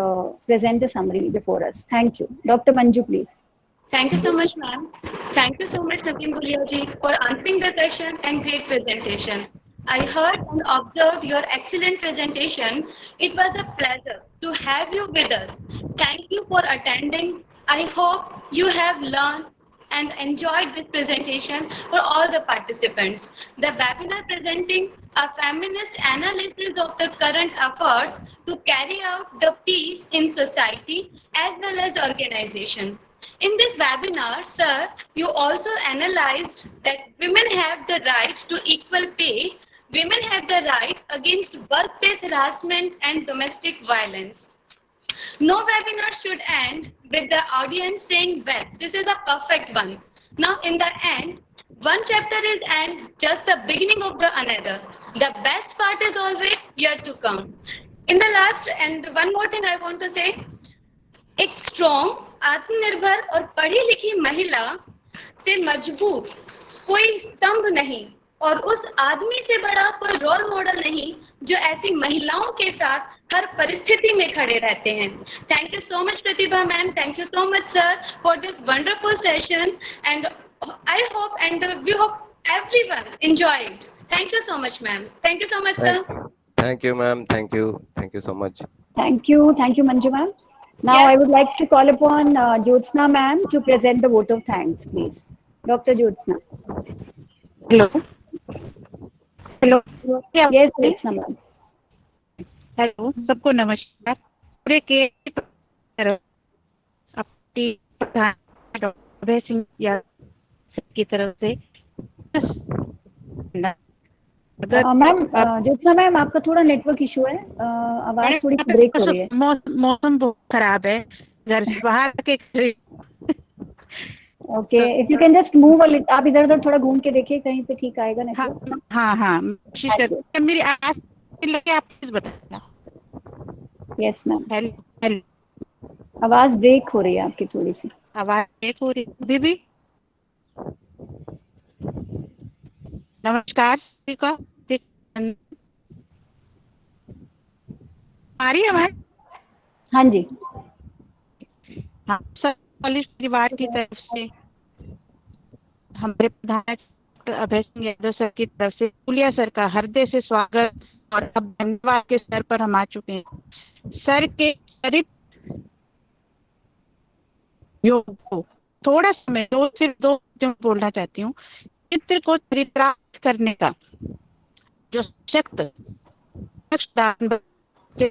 present the summary before us. Thank you. Dr. Manju, please. Thank you so much, ma'am. Thank you so much, Naveen Gulia ji, for answering the question and great presentation. I heard and observed your excellent presentation. It was a pleasure to have you with us. Thank you for attending. I hope you have learned and enjoyed this presentation for all the participants. The webinar presenting a feminist analysis of the current efforts to carry out the peace in society as well as organization. In this webinar, sir, you also analyzed that women have the right to equal pay, women have the right against workplace harassment and domestic violence. No webinar should end with the audience saying, well, this is a perfect one. Now, in the end, one chapter is and just the beginning of the another. The best part is always yet to come. In the last, and one more thing I want to say, एक strong, आत्मनिर्भर और पढ़ी लिखी महिला से मजबूत कोई स्तंभ नहीं और उस आदमी से बड़ा कोई रोल मॉडल नहीं जो ऐसी महिलाओं के साथ हर परिस्थिति में खड़े रहते हैं. Thank you so much Pratibha ma'am, thank you so much sir for this wonderful session and I hope and we hope everyone enjoyed. Thank you so much ma'am. Thank you so much sir. Thank you, ma'am. Thank you so much. Thank you, Manju ma'am. Now Yes. I would like to call upon Jyotsna ma'am to present the vote of thanks, please. Dr. Jyotsna. Hello hello Yes, Jyotsna ma'am. Hello, सबको नमस्कार. पूरे के अपनी प्रधान doctor Abhay Singh या की तरफ से ma'am, Jyotsna ma'am, आपका थोड़ा नेटवर्क इशू है, आवाज थोड़ी सी ब्रेक हो रही है. मौसम बहुत खराब है, घर से बाहर के. Okay, if you can just move a little, आप इधर उधर थोड़ा घूम के देखिए, कहीं पे ठीक आएगा नेटवर्क. हाँ, मेरी आवाज लगे आप प्लीज बताना. Yes ma'am. हेलो, आवाज ब्रेक हो रही है आपकी थोड़ी सी. आवाज ब्रेक हो रही है दीदी. नमस्कार का आ रही है आवाज? हाँ जी. हाँ, सर कॉलेज परिवार की तरफ से हमारे प्रधान अभय सिंह यादव सर की तरफ से गुलिया सर का हृदय से स्वागत और अब धन्यवाद के स्तर पर हम आ चुके हैं. सर के चरित्र योग को थोड़ा समय सिर्फ दो बोलना चाहती हूँ. चित्र को चरित्रार्थ करने का जो शक्त सामने है,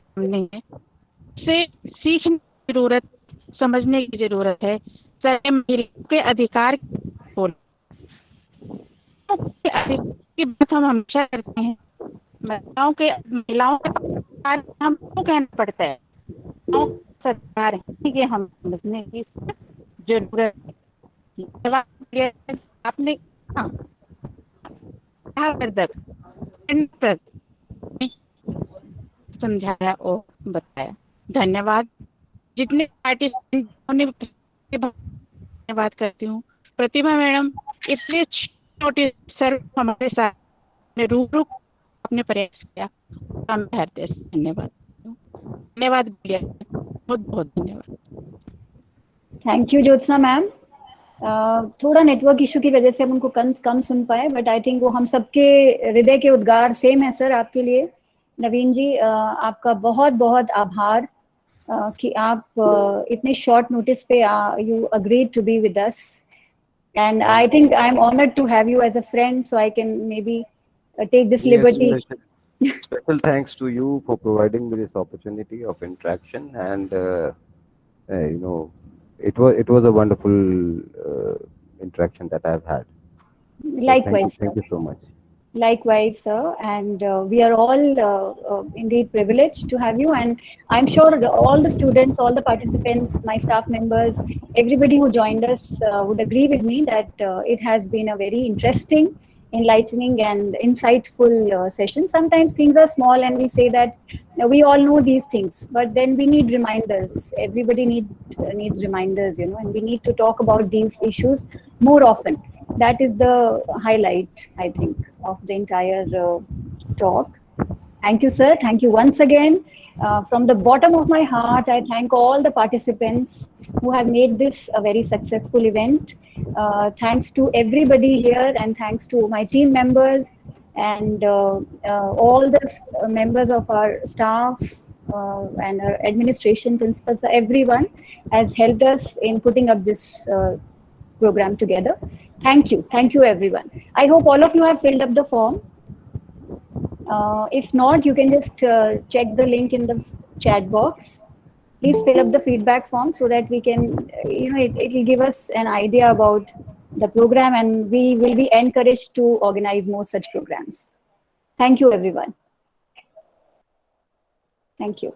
से सीखने की जरूरत, समझने की जरूरत है. महिलाओं के अधिकार की बात हम हमेशा करते हैं. महिलाओं के अधिकार हमको कहना पड़ता है, सरकार है कि हम समझने की जरूरत है. आपने समझाया और बताया. धन्यवाद. जितने पार्टिसिपेंट ने धन्यवाद करती हूँ. प्रतिभा मैडम, इतने नोटिस सर हमारे साथ रूबरू अपने प्रयास किया, हम हृदय से धन्यवाद. बहुत बहुत धन्यवाद. Thank you Jyotsna ma'am. थोड़ा नेटवर्क इशू की वजह से हम उनको कम सुन पाए, बट आई थिंक वो हम सबके हृदय के उद्गार सेम है सर आपके लिए. नवीन जी, आपका बहुत बहुत आभार कि आप इतने शॉर्ट नोटिस पे you agreed to be with us, and I think I am honoured to have you as a friend, so I can may be take this liberty. Special thanks to you for providing me this opportunity of interaction, and it was a wonderful interaction that I've had. Likewise. Thank you so much. Likewise, sir, and we are all indeed privileged to have you, and I'm sure all the students, all the participants, my staff members, everybody who joined us would agree with me that it has been a very interesting enlightening and insightful session. Sometimes things are small and we say that we all know these things, but then we need reminders. Everybody needs reminders, you know, and we need to talk about these issues more often. That is the highlight, I think, of the entire talk. Thank you, sir. Thank you once again. From the bottom of my heart, I thank all the participants who have made this a very successful event. Thanks to everybody here, and thanks to my team members and all the members of our staff and our administration, principals, everyone has helped us in putting up this program together. Thank you everyone. I hope all of you have filled up the form. If not, you can just check the link in the chat box. Please fill up the feedback form so that we can, you know, it will give us an idea about the program, and we will be encouraged to organize more such programs. Thank you, everyone. Thank you.